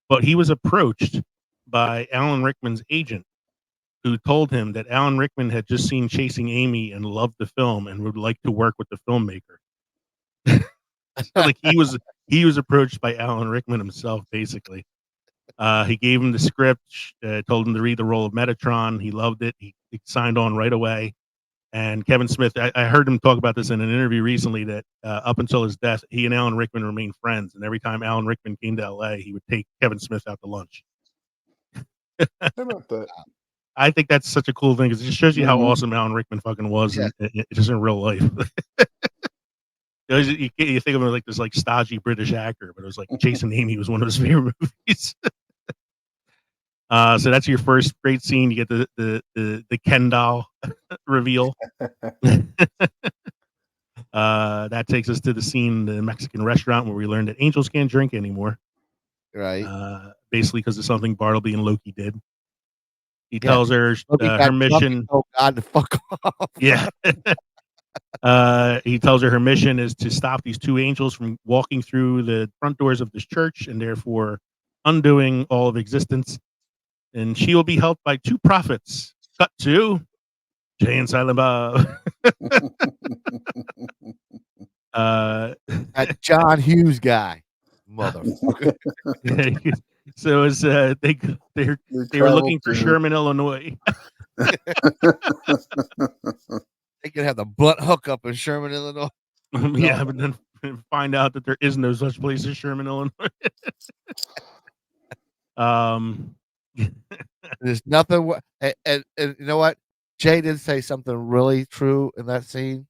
but he was approached by Alan Rickman's agent, who told him that Alan Rickman had just seen Chasing Amy and loved the film and would like to work with the filmmaker. So, like he was approached by Alan Rickman himself, basically. He gave him the script, told him to read the role of Metatron. He loved it. He signed on right away. And Kevin Smith, I heard him talk about this in an interview recently that up until his death, he and Alan Rickman remained friends. And every time Alan Rickman came to LA, he would take Kevin Smith out to lunch. How about that? I think that's such a cool thing because it just shows you how awesome Alan Rickman fucking was, just in real life. You think of him like this like stodgy British actor, but it was like Chasing Amy was one of his favorite movies. So that's your first great scene. You get the Ken doll reveal. That takes us to the scene in the Mexican restaurant where we learned that angels can't drink anymore. Right. Basically because of something Bartleby and Loki did. He tells her her mission. Oh God, to fuck off. Yeah. He tells her her mission is to stop these two angels from walking through the front doors of this church and therefore undoing all of existence. And she will be helped by two prophets. Cut to Jay and Silent Bob. That John Hughes guy, motherfucker. So as they were looking for Sherman, Illinois. They could have the butt hookup in Sherman, Illinois. Yeah, but then find out that there is no such place as Sherman, Illinois. There's nothing. And you know what? Jay did say something really true in that scene.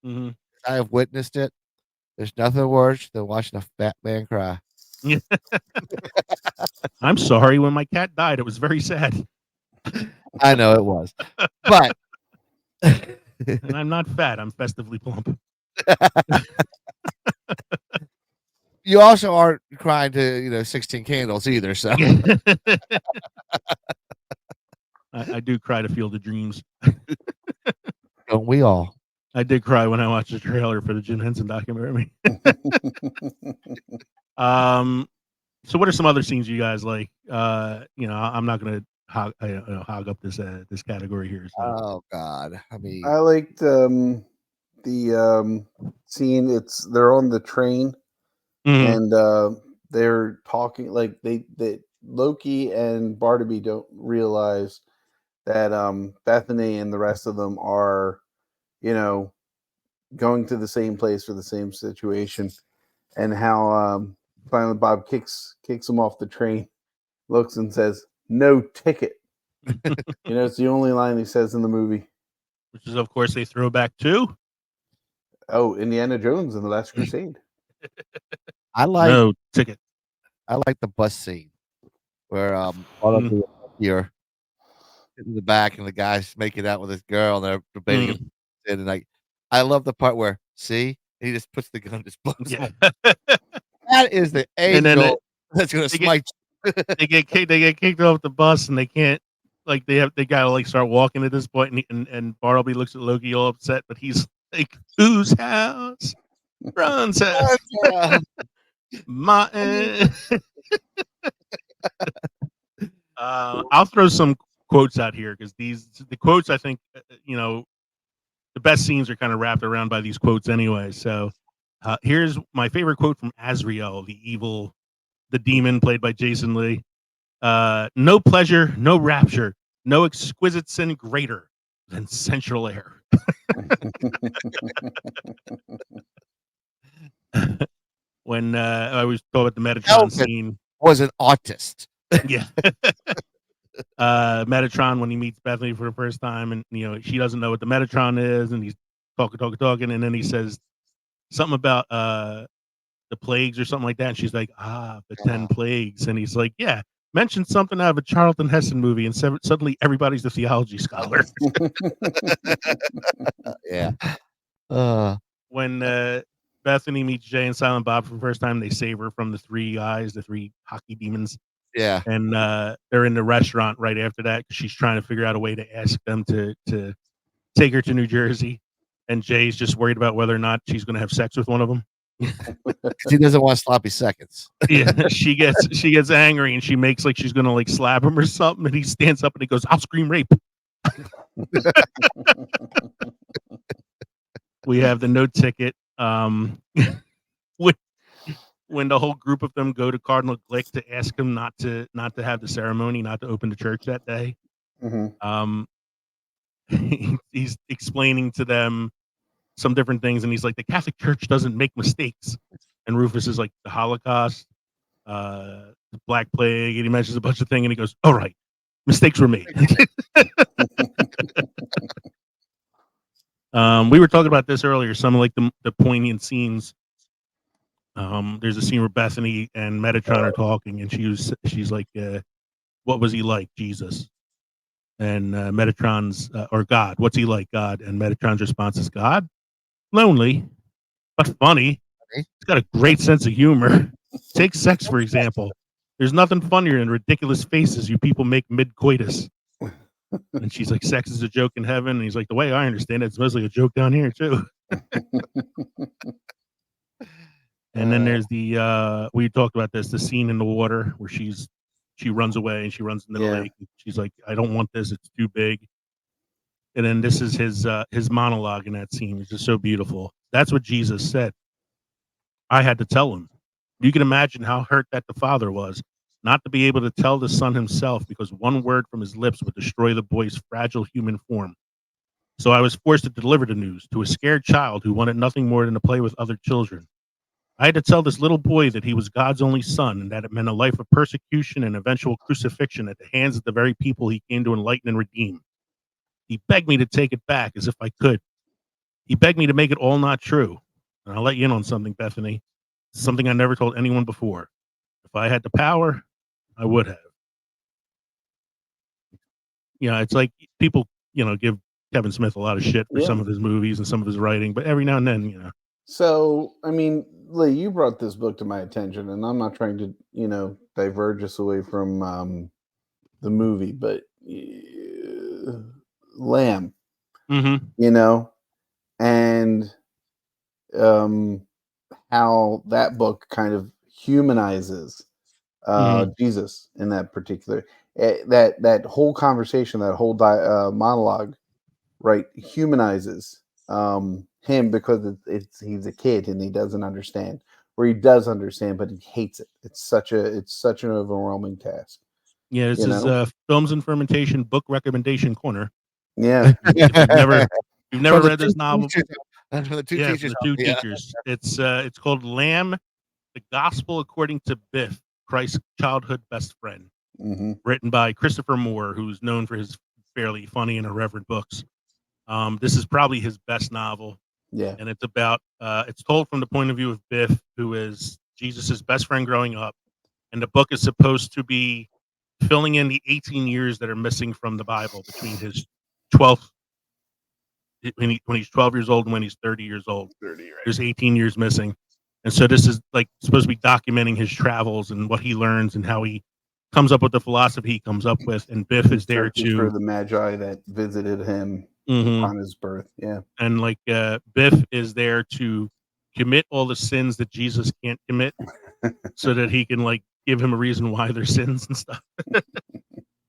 Mm-hmm. I have witnessed it. There's nothing worse than watching a fat man cry. I'm sorry. When my cat died, it was very sad. I know it was, but and I'm not fat. I'm festively plump. you also aren't crying to 16 Candles either. So I do cry to Field of Dreams. don't we all? I did cry when I watched the trailer for the Jim Henson documentary. So what are some other scenes you guys like? I'm not gonna hog up this category here. So. Oh God, I mean, I liked the scene. They're on the train, and they're talking like they Loki and Barnaby don't realize that Bethany and the rest of them are, going to the same place for the same situation, and how finally Bob kicks him off the train, looks and says, "No ticket." It's the only line he says in the movie. Which is, of course, a throwback to Indiana Jones and the Last Crusade. I like no ticket. I like the bus scene where here in the back and the guy's making out with his girl and they're debating and like I love the part where he just puts the gun in his blows. Yeah. That is the angel that's gonna smite you. They get kicked off the bus and they can't they gotta start walking at this point and Bartleby looks at Loki all upset, but he's like, whose house? Ron's house. Martin. I'll throw some quotes out here because the quotes I think the best scenes are kind of wrapped around by these quotes anyway. So here's my favorite quote from Azrael, the demon played by Jason Lee. No pleasure, no rapture, no exquisite sin greater than sensual air. When I was talking about the Metatron scene, was an artist. Yeah. Metatron, when he meets Bethany for the first time, and she doesn't know what the Metatron is, and he's talking, and then he says something about the plagues or something like that, and she's like, the 10 plagues, and he's like, yeah, mention something out of a Charlton Heston movie, and suddenly everybody's a theology scholar. Yeah. When Bethany meets Jay and Silent Bob for the first time, they save her from the three guys, the three hockey demons. Yeah. And they're in the restaurant right after that because she's trying to figure out a way to ask them to take her to New Jersey. And Jay's just worried about whether or not she's going to have sex with one of them. She doesn't want sloppy seconds. Yeah, she gets angry and she makes like she's going to slap him or something. And he stands up and he goes, "I'll scream rape." We have the no ticket. When the whole group of them go to Cardinal Glick to ask him not to have the ceremony, not to open the church that day. He's explaining to them some different things, and he's like, the Catholic Church doesn't make mistakes. And Rufus is like, the Holocaust, the Black Plague, and he mentions a bunch of things, and he goes, "All right, mistakes were made." We were talking about this earlier, some of the poignant scenes. There's a scene where Bethany and Metatron are talking, and she's like, "What was he like, Jesus?" And Metatron's or God, "What's he like, God?" And Metatron's response is, "God, lonely, but funny. He's got a great sense of humor. Take sex, for example. There's nothing funnier than ridiculous faces you people make mid-coitus." And she's like, "Sex is a joke in heaven." And he's like, "The way I understand it, it's mostly a joke down here, too." And then there's we talked about this, the scene in the water where she runs away and she runs into the lake. And she's like, "I don't want this. It's too big." And then this is his monologue in that scene, which is so beautiful. That's what Jesus said. I had to tell him. You can imagine how hurt that the father was, not to be able to tell the son himself because one word from his lips would destroy the boy's fragile human form. So I was forced to deliver the news to a scared child who wanted nothing more than to play with other children. I had to tell this little boy that he was God's only son and that it meant a life of persecution and eventual crucifixion at the hands of the very people he came to enlighten and redeem. He begged me to take it back as if I could. He begged me to make it all not true. And I'll let you in on something, Bethany. Something I never told anyone before. If I had the power, I would have. It's like people, give Kevin Smith a lot of shit for some of his movies and some of his writing, but every now and then, So, I mean, Lee, you brought this book to my attention, and I'm not trying to, diverge us away from the movie, but Lamb, and how that book kind of humanizes Jesus in that particular that whole conversation, that whole monologue, right, humanizes him because he's a kid and he doesn't understand, or he does understand but he hates it. It's such an overwhelming task. Yeah, this is Films and Fermentation book recommendation corner. Yeah. If you've never read this novel. From the two Yeah, teachers. from the two teachers. It's called Lamb, The Gospel According to Biff, Christ's Childhood Best Friend. Written by Christopher Moore, who's known for his fairly funny and irreverent books. This is probably his best novel. Yeah. And it's about it's told from the point of view of Biff, who is Jesus's best friend growing up. And the book is supposed to be filling in the 18 years that are missing from the Bible between his 12th when he's 12 years old and when he's 30 years old. There's 18 years missing. And so this is like supposed to be documenting his travels and what he learns and how he comes up with the philosophy he comes up with. And Biff is there for the Magi that visited him on his birth. Yeah. And like Biff is there to commit all the sins that Jesus can't commit so that he can like give him a reason why they're sins and stuff.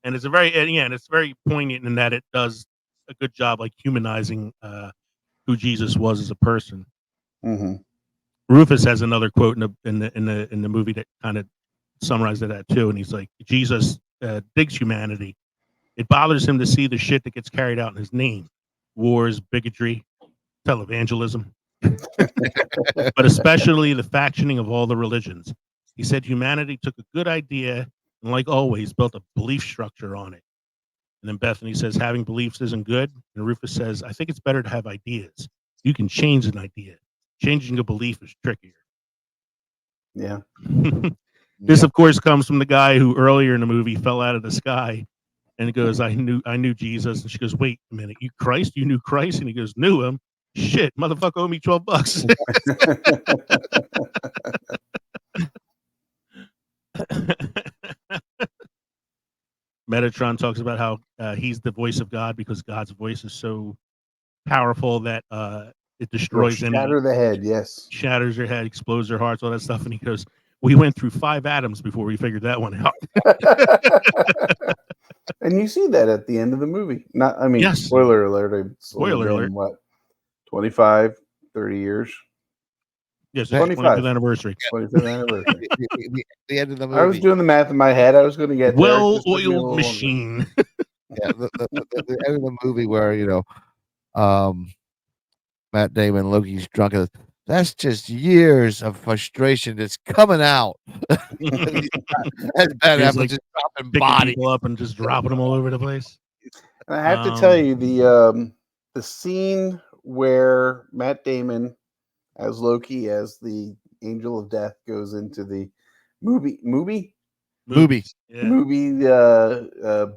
And it's it's very poignant in that it does a good job like humanizing who Jesus was as a person. Rufus has another quote in the movie that kind of summarizes that too, and he's like, Jesus digs humanity. It bothers him to see the shit that gets carried out in his name: wars, bigotry, televangelism, but especially the factioning of all the religions. He said humanity took a good idea and, like always, built a belief structure on it. And then Bethany says having beliefs isn't good, and Rufus says, I think it's better to have ideas. You can change an idea. Changing a belief is trickier. Yeah. This, of course, comes from the guy who earlier in the movie fell out of the sky and goes, I knew Jesus. And she goes, wait a minute, you knew Christ? And he goes, knew him? Shit, motherfucker owe me $12. Metatron talks about how he's the voice of God because God's voice is so powerful that it destroys shatter the head, yes. Shatters their head, explodes their hearts, all that stuff. And he goes, we went through 5 atoms before we figured that one out. And you see that at the end of the movie. Yes. Spoiler alert. Spoiler alert. What, 25, 30 years? Yes, 25th anniversary. 25th anniversary. The end of the movie. I was doing the math in my head. I was going to get well-oiled machine. Yeah, the end of the movie where, Matt Damon, Loki's drunk. That's just years of frustration that's coming out. That's bad. He's like just dropping picking bodies people up and just dropping them all over the place. And I have to tell you, the scene where Matt Damon as Loki, as the Angel of Death, goes into the movie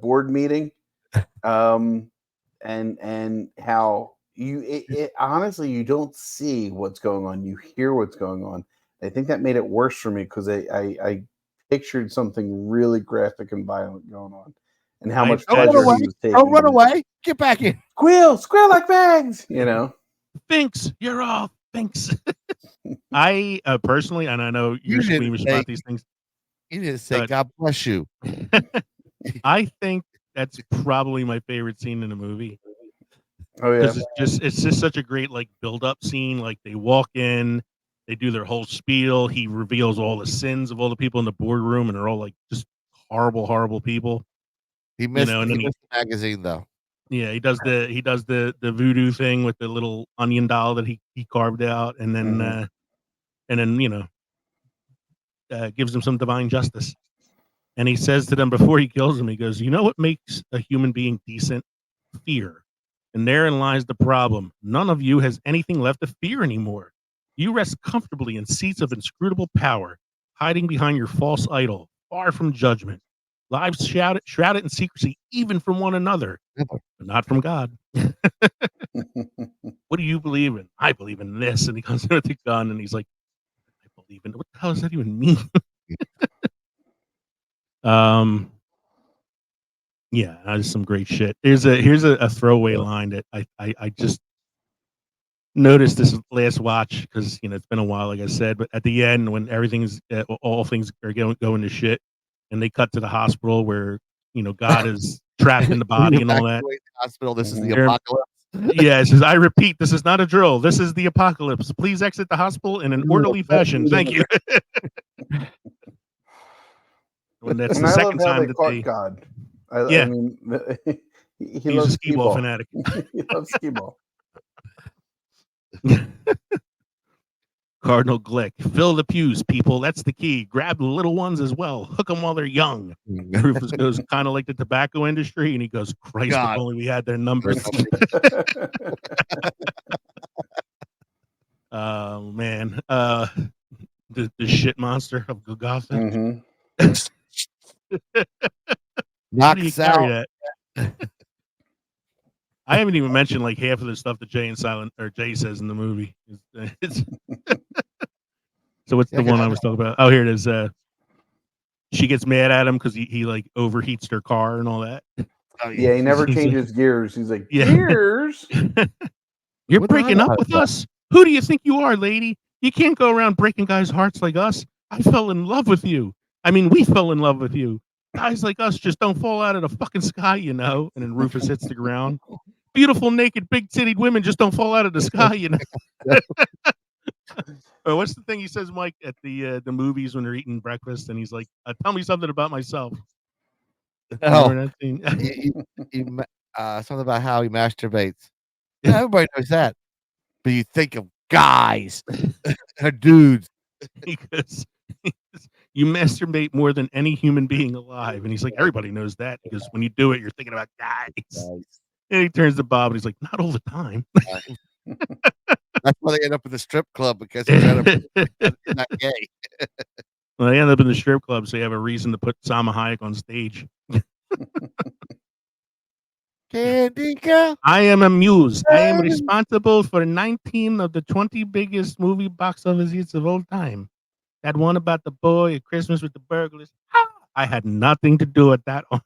board meeting, and how honestly, you don't see what's going on, you hear what's going on. I think that made it worse for me because I pictured something really graphic and violent going on, and how much pleasure he was taking. Don't run away! Get back in! Squeal like bags! Thinks you're all thinks. I personally, and I know you're squeamish about these things. You didn't say God bless you. I think that's probably my favorite scene in the movie. Oh yeah, it's just such a great like build up scene. Like they walk in, they do their whole spiel. He reveals all the sins of all the people in the boardroom, and they're all like just horrible people. He missed the magazine though. Yeah, he does the voodoo thing with the little onion doll that he carved out, and then gives them some divine justice. And he says to them before he kills them, he goes, "You know what makes a human being decent? Fear. And therein lies the problem. None of you has anything left to fear anymore. You rest comfortably in seats of inscrutable power, hiding behind your false idol, far from judgment. Lives shrouded in secrecy, even from one another, but not from God." What do you believe in? I believe in this. And he comes in with the gun and he's like, even. What the hell does that even mean? Yeah, that's some great shit. Here's a throwaway line that I just noticed this last watch because it's been a while, like I said. But at the end, when everything's all things are going to shit, and they cut to the hospital where God is trapped in the body and all that. Evacuate the hospital. This is the apocalypse. Yeah, it says, I repeat, this is not a drill. This is the apocalypse. Please exit the hospital in an orderly fashion. Thank you. When that's And the I second love how time they that caught they. God. Yeah. I mean, he He's loves a skee ball ball. fanatic. He loves skee ball. Cardinal Glick, fill the pews, people. That's the key. Grab the little ones as well. Hook them while they're young. Rufus goes, kind of like the tobacco industry, and he goes, Christ, God. if only we had their numbers. Oh man, the shit monster of Golgotha. Mm-hmm. How do you Knocks carry out. that? I haven't even mentioned like half of the stuff that Jay says in the movie. So what's the one I was talking about? Oh, here it is. She gets mad at him because he like overheats their car and all that. Oh, Yeah, he never changes gears. He's like, Yeah. gears? You're What breaking the up hell with is that? us? Who do you think you are, lady? You can't go around breaking guys' hearts like us. I fell in love with you. I mean, we fell in love with you. Guys like us just don't fall out of the fucking sky, And then Rufus hits the ground. Beautiful, naked, big-titted women just don't fall out of the sky, Or what's the thing he says, Mike, at the movies when they're eating breakfast, and he's like, "Tell me something about myself." Remember that scene? Something about how he masturbates. Yeah, everybody knows that, but you think of guys, dudes. Because you masturbate more than any human being alive, and he's like, everybody knows that because when you do it, you're thinking about guys. And he turns to Bob, and he's like, not all the time. That's why they end up in the strip club because he's not gay. Well, they end up in the strip club, so you have a reason to put Salma Hayek on stage. Candy girl. I am amused. I am responsible for 19 of the 20 biggest movie box office hits of all time. That one about the boy at Christmas with the burglars. I had nothing to do with that one.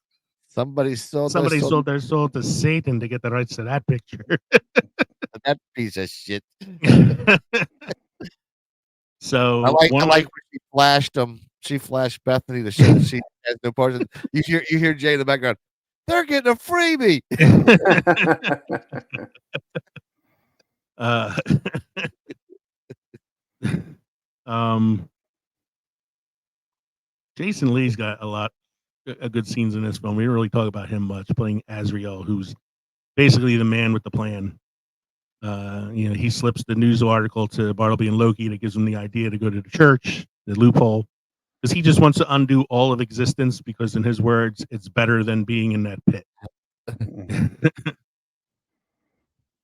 Somebody sold their soul to Satan to get the rights to that picture. That piece of shit. So I like when she flashed them. She flashed Bethany to show that she has no part of it. You hear Jay in the background. They're getting a freebie. Jason Lee's got a lot of good scenes in this film. We didn't really talk about him much, playing Azrael, who's basically the man with the plan. He slips the news article to Bartleby and Loki that gives him the idea to go to the church, the loophole, because he just wants to undo all of existence because, in his words, it's better than being in that pit.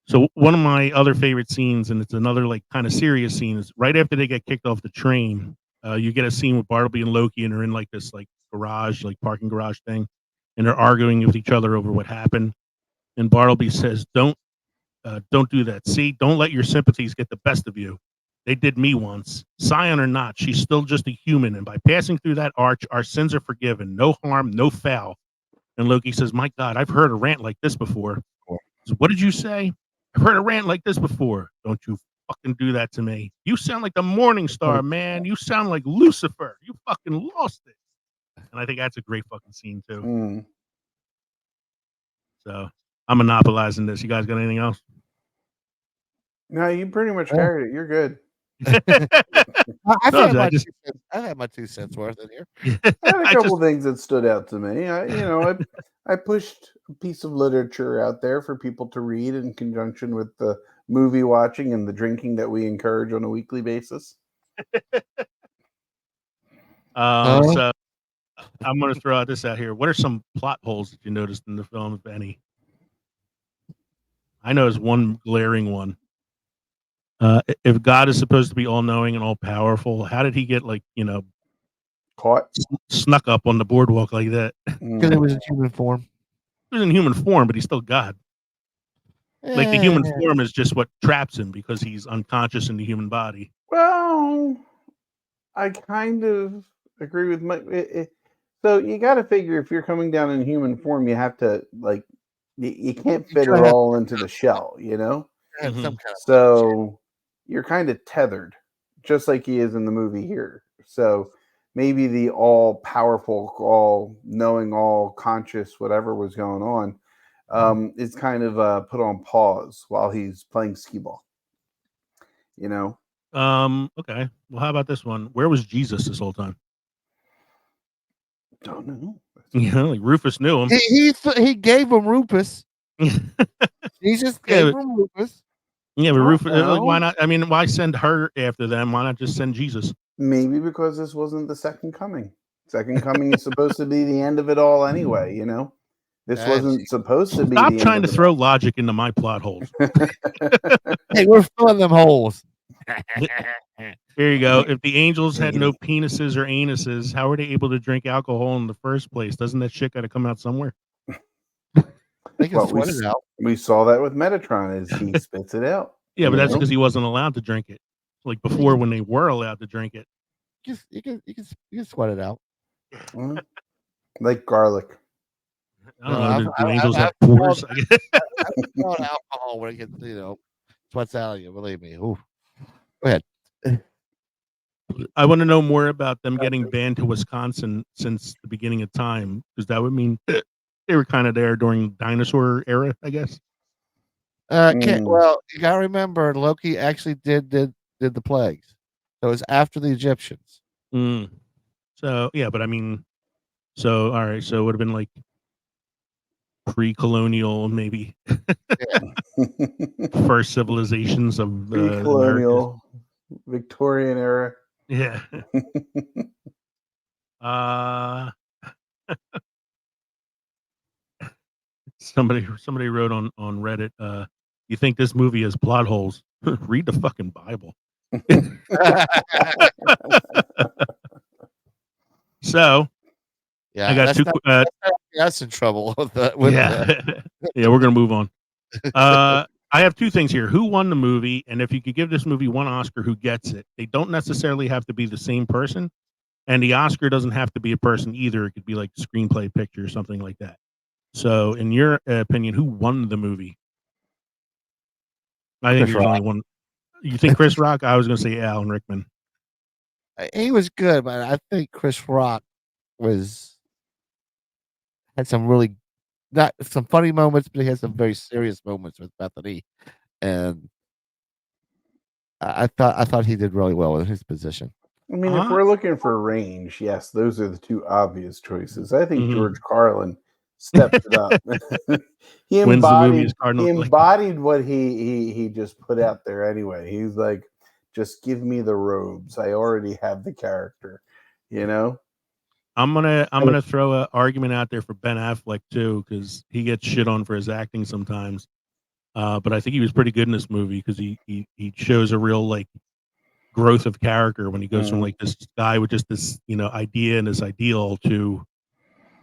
So one of my other favorite scenes, and it's another like kind of serious scene, is right after they get kicked off the train. You get a scene with Bartleby and Loki, and they're in like this like garage, like parking garage thing, and they're arguing with each other over what happened. And Bartleby says, "Don't do that. See, don't let your sympathies get the best of you. They did me once. Scion or not, she's still just a human, and by passing through that arch, our sins are forgiven. No harm, no foul." And Loki says, "My God, I've heard a rant like this before." Says, "What did you say?" "I've heard a rant like this before." "Don't you fucking do that to me. You sound like the Morning Star, man. You sound like Lucifer. You fucking lost it." And I think that's a great fucking scene, too. So I'm monopolizing this. You guys got anything else? No, you pretty much carried it. You're good. I've had my 2 cents worth in here. I had a couple things that stood out to me. I pushed a piece of literature out there for people to read in conjunction with the movie watching and the drinking that we encourage on a weekly basis. So I'm going to throw this out here. What are some plot holes that you noticed in the film, if any? I know there's one glaring one. If God is supposed to be all-knowing and all-powerful, how did he get, caught, snuck up on the boardwalk like that? Because it was in human form. He was in human form, but he's still God. Like, the human form is just what traps him because he's unconscious in the human body. Well, I kind of agree with so you got to figure if you're coming down in human form, you have to like you can't fit it all into the shell, you know. Have some kind of So you're kind of tethered, just like he is in the movie here. So maybe the all powerful, all knowing, all conscious, whatever was going on, is kind of put on pause while he's playing skee ball. You know. Okay. Well, how about this one? Where was Jesus this whole time? Don't know. Yeah, like Rufus knew him. He gave him Rufus. Jesus gave him Rufus. Yeah, but Rufus, like, know. why not? I mean, why send her after them? Why not just send Jesus? Maybe because this wasn't the second coming. Second coming is supposed to be the end of it all anyway, you know? This wasn't supposed to be Stop the trying end to of it throw logic into my plot holes. Hey, we're filling them holes. Here you go. If the angels had no penises or anuses, how are they able to drink alcohol in the first place? Doesn't that shit got to come out somewhere? They can Well, sweat it out. we saw that with Metatron as he spits it out. Yeah, but you that's know? because he wasn't allowed to drink it. Like before, when they were allowed to drink it. You can sweat it out. Like garlic. I don't know. Do angels have pores? I've thrown alcohol when it gets, sweats out of you. Believe me. Ooh. Go ahead. I want to know more about them getting banned to Wisconsin since the beginning of time, because that would mean they were kind of there during dinosaur era, I guess. Well, you gotta remember, Loki actually did the plagues, so it was after the Egyptians. So yeah, but I mean, so all right, so it would have been like pre-colonial, maybe first civilizations of the Pre-colonial, Victorian era. Yeah. Somebody wrote on Reddit, you think this movie has plot holes? Read the fucking Bible. So Yeah, I got two. That's in trouble with that. Yeah, we're gonna move on. I have two things here. Who won the movie? And if you could give this movie one Oscar, who gets it? They don't necessarily have to be the same person. And the Oscar doesn't have to be a person either. It could be like screenplay, picture, something like that. So, in your opinion, who won the movie? I think there's only one. You think Chris Rock? I was going to say Alan Rickman. He was good, but I think Chris Rock had some really not some funny moments, but he had some very serious moments with Bethany, and I thought he did really well in his position. I mean, if we're looking for range, yes, those are the two obvious choices. I think George Carlin stepped it up. he embodied what he just put out there anyway. He's like, just give me the robes. I already have the character, you know? I'm gonna throw an argument out there for Ben Affleck too, because he gets shit on for his acting sometimes. But I think he was pretty good in this movie because he shows a real like growth of character when he goes from like this guy with just this idea and this ideal to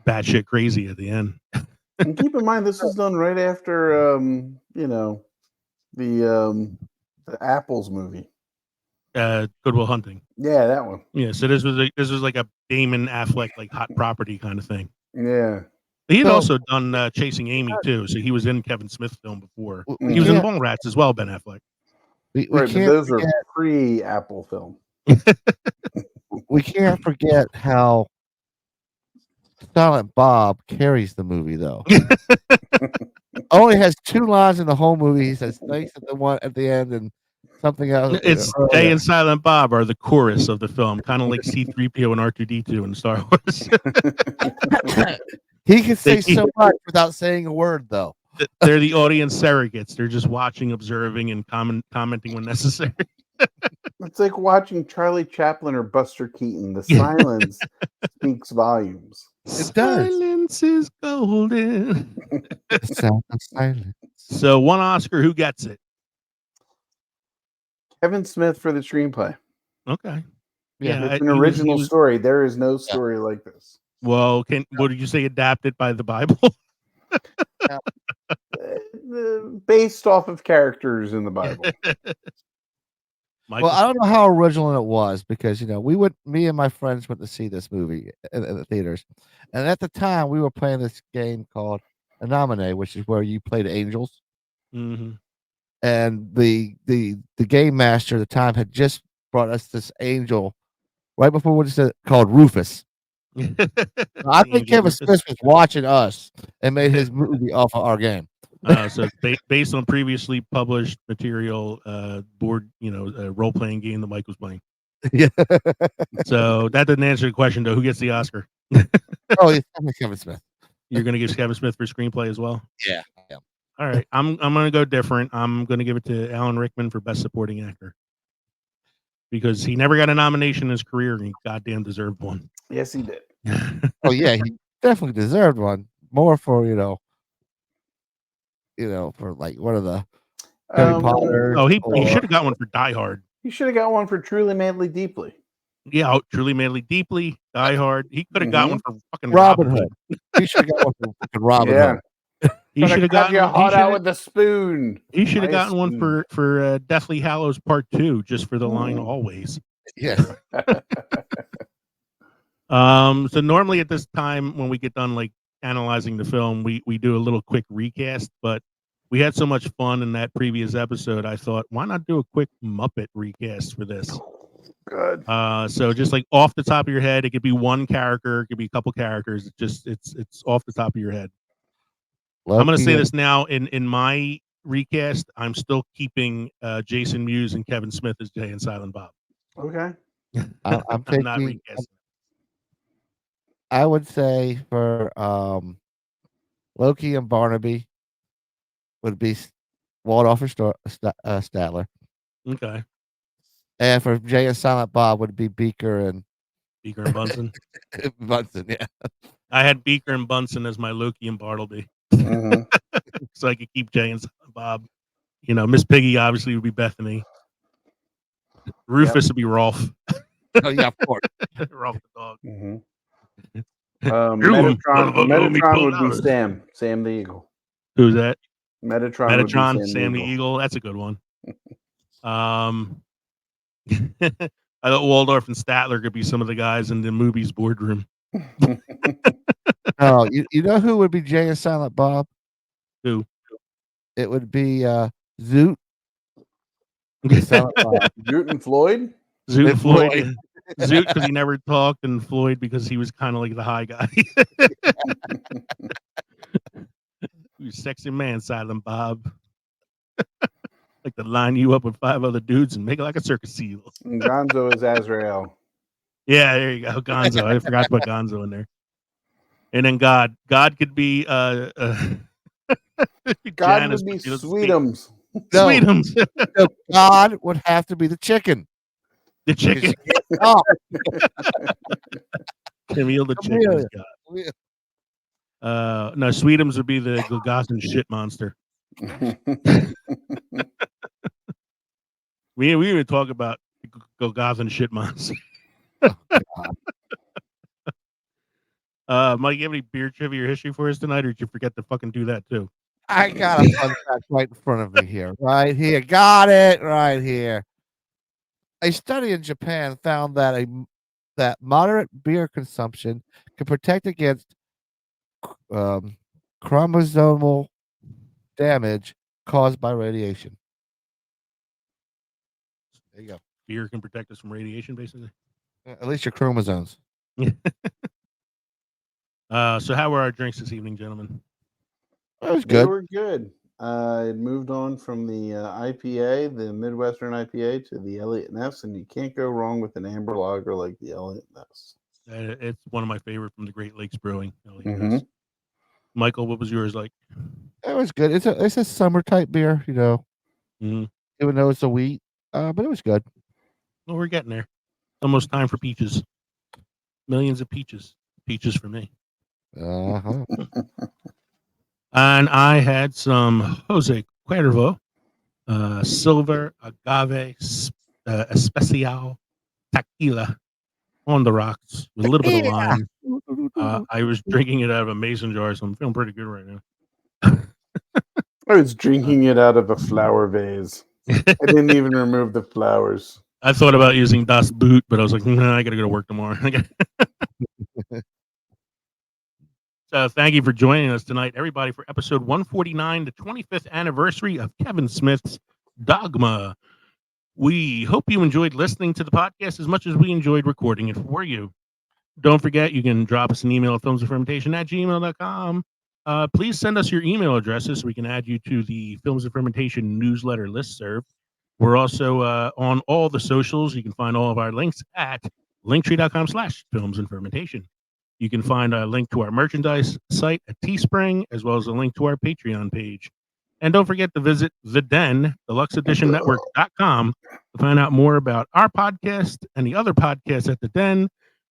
batshit crazy at the end. And keep in mind, this was done right after the Apples movie. Good Will Hunting. Yeah, that one. Yeah, so this was like a Damon Affleck like hot property kind of thing. Yeah. He had also done Chasing Amy too, so he was in Kevin Smith's film before. He was in Mallrats as well, Ben Affleck. Right, but those are pre-Apple film. We can't forget how Silent Bob carries the movie, though. Only has 2 lines in the whole movie. He says thanks at the end and something else. It's Jay and Silent Bob are the chorus of the film, kind of like C-3PO and R2-D2 in Star Wars. He can say so much without saying a word, though. They're the audience surrogates. They're just watching, observing, and commenting when necessary. It's like watching Charlie Chaplin or Buster Keaton. The silence speaks volumes. It does. Silence is golden. The sound of silence. So one Oscar, who gets it? Kevin Smith for the screenplay. Okay. Yeah, it's an original story. There is no story like this. Well, what did you say? Adapted by the Bible? Based off of characters in the Bible. Michael, Well, I don't know how original it was because me and my friends went to see this movie in the theaters, and at the time we were playing this game called Anomaly, which is where you play the angels. Mhm. And the game master at the time had just brought us this angel right before what is it called Rufus. I think Angel Kevin Rufus. Smith was watching us and made his movie off of our game. So it's based on previously published material, board, role playing game that Mike was playing. Yeah. So that didn't answer the question though. Who gets the Oscar? Oh, it's Kevin Smith. You're gonna give Kevin Smith for screenplay as well. Yeah. Yeah. All right, I'm gonna go different. I'm gonna give it to Alan Rickman for best supporting actor because he never got a nomination in his career and he goddamn deserved one. Yes, he did. Oh yeah, he definitely deserved one. More for for like one of the Harry Potter. Oh, he should have got one for Die Hard. He should have got one for Truly Madly Deeply. Yeah, Truly Madly Deeply, Die Hard. He could have got one for fucking Robin Hood. He should have got one for fucking Robin Hood. He should have gotten your heart out with the spoon. He should have Nice gotten one spoon. for Deathly Hallows Part 2, just for the line "Always." Yeah. So normally at this time when we get done like analyzing the film, we do a little quick recast, but we had so much fun in that previous episode. I thought, why not do a quick Muppet recast for this? Good. So just like off the top of your head, it could be one character, it could be a couple characters. It's off the top of your head. I'm going to say this now in my recast. I'm still keeping Jason Mewes and Kevin Smith as Jay and Silent Bob. Okay. I'm I'm taking. not recasting. I would say for Loki and Barnaby would be Waldorfer Statler. Okay. And for Jay and Silent Bob would be Beaker and Bunsen. Bunsen, yeah. I had Beaker and Bunsen as my Loki and Bartleby. So I could keep Jay and Silent Bob. Miss Piggy obviously would be Bethany. Rufus would be Rolf. Oh yeah, of course. Rolf the dog. Metatron would be Sam the Eagle. Who's that? Metatron would be Sam the Eagle. That's a good one. I thought Waldorf and Statler could be some of the guys in the movie's boardroom. Oh, you know who would be Jay and Silent Bob? Who? It would be Zoot. Zoot and Floyd? Zoot and Floyd. Zoot because he never talked, and Floyd because he was kind of like the high guy. He was sexy man, Silent Bob. Like to line you up with 5 other dudes and make it like a circus seal. And Gonzo is Azrael. Yeah, there you go. Gonzo. I forgot to put Gonzo in there. And then God. God could be God Janice, would be but Sweetums. No. Sweetums. No, God would have to be the chicken. The chicken. Oh. Camille the chicken is God. No, Sweetums would be the Gilgazan shit monster. we even talk about Gilgazan shit monster. Mike, you have any beer trivia or history for us tonight, or did you forget to fucking do that too? I got a fun fact right in front of me here. Right here. Got it right here. A study in Japan found that that moderate beer consumption can protect against chromosomal damage caused by radiation. There you go. Beer can protect us from radiation, basically. At least your chromosomes. So how were our drinks this evening, gentlemen? It was They good. were good. It moved on from the IPA, the Midwestern IPA, to the Elliott Ness, and you can't go wrong with an amber lager like the Elliott Ness. It's one of my favorite from the Great Lakes Brewing. Mhm. Michael, what was yours like? It was good. It's a summer type beer, Mm-hmm. even though it's a wheat. But it was good. Well, we're getting there. Almost time for peaches. Millions of peaches. Peaches for me. Uh-huh. And I had some Jose Cuervo, Silver Agave Especial Tequila on the rocks with a little bit of lime. I was drinking it out of a mason jar, so I'm feeling pretty good right now. I was drinking it out of a flower vase. I didn't even remove the flowers. I thought about using Das Boot, but I was like, nah, I got to go to work tomorrow. So thank you for joining us tonight, everybody, for episode 149, the 25th anniversary of Kevin Smith's Dogma. We hope you enjoyed listening to the podcast as much as we enjoyed recording it for you. Don't forget, you can drop us an email at filmsandfermentation@gmail.com. Please send us your email addresses so we can add you to the Films and Fermentation newsletter listserv. We're also on all the socials. You can find all of our links at linktree.com/filmsandfermentation. You can find a link to our merchandise site at Teespring, as well as a link to our Patreon page. And don't forget to visit The Den, deluxeeditionnetwork.com, to find out more about our podcast and the other podcasts at The Den,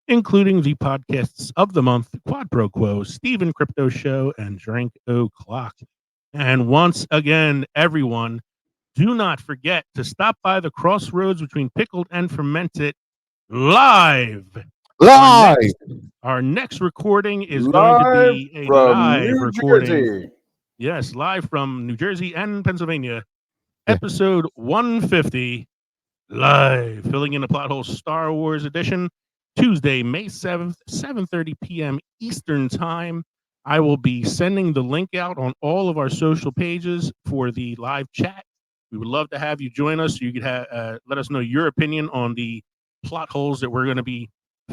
including the podcasts of the month, Quad Pro Quo, Steven Crypto Show, and Drink O'Clock. And once again, everyone, do not forget to stop by the crossroads between pickled and fermented live. Our next recording is going to be a live recording. Yes, live from New Jersey and Pennsylvania. Episode 150, live, filling in the plot hole, Star Wars edition, Tuesday, May 7th, 7:30 p.m. Eastern Time. I will be sending the link out on all of our social pages for the live chat. We would love to have you join us. You could let us know your opinion on the plot holes that we're going to be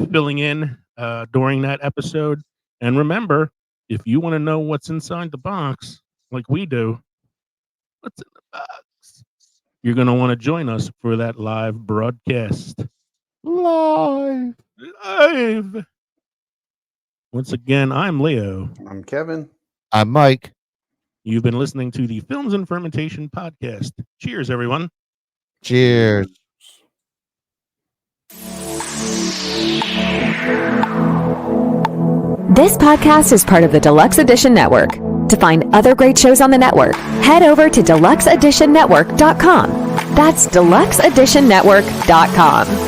filling in during that episode. And remember, if you want to know what's inside the box, like we do, what's in the box, you're going to want to join us for that live broadcast. Live. Once again, I'm Leo. I'm Kevin. I'm Mike. You've been listening to the Films and Fermentation podcast. Cheers, everyone. Cheers. This podcast is part of the Deluxe Edition Network. To find other great shows on the network, head over to deluxeeditionnetwork.com. That's deluxeeditionnetwork.com.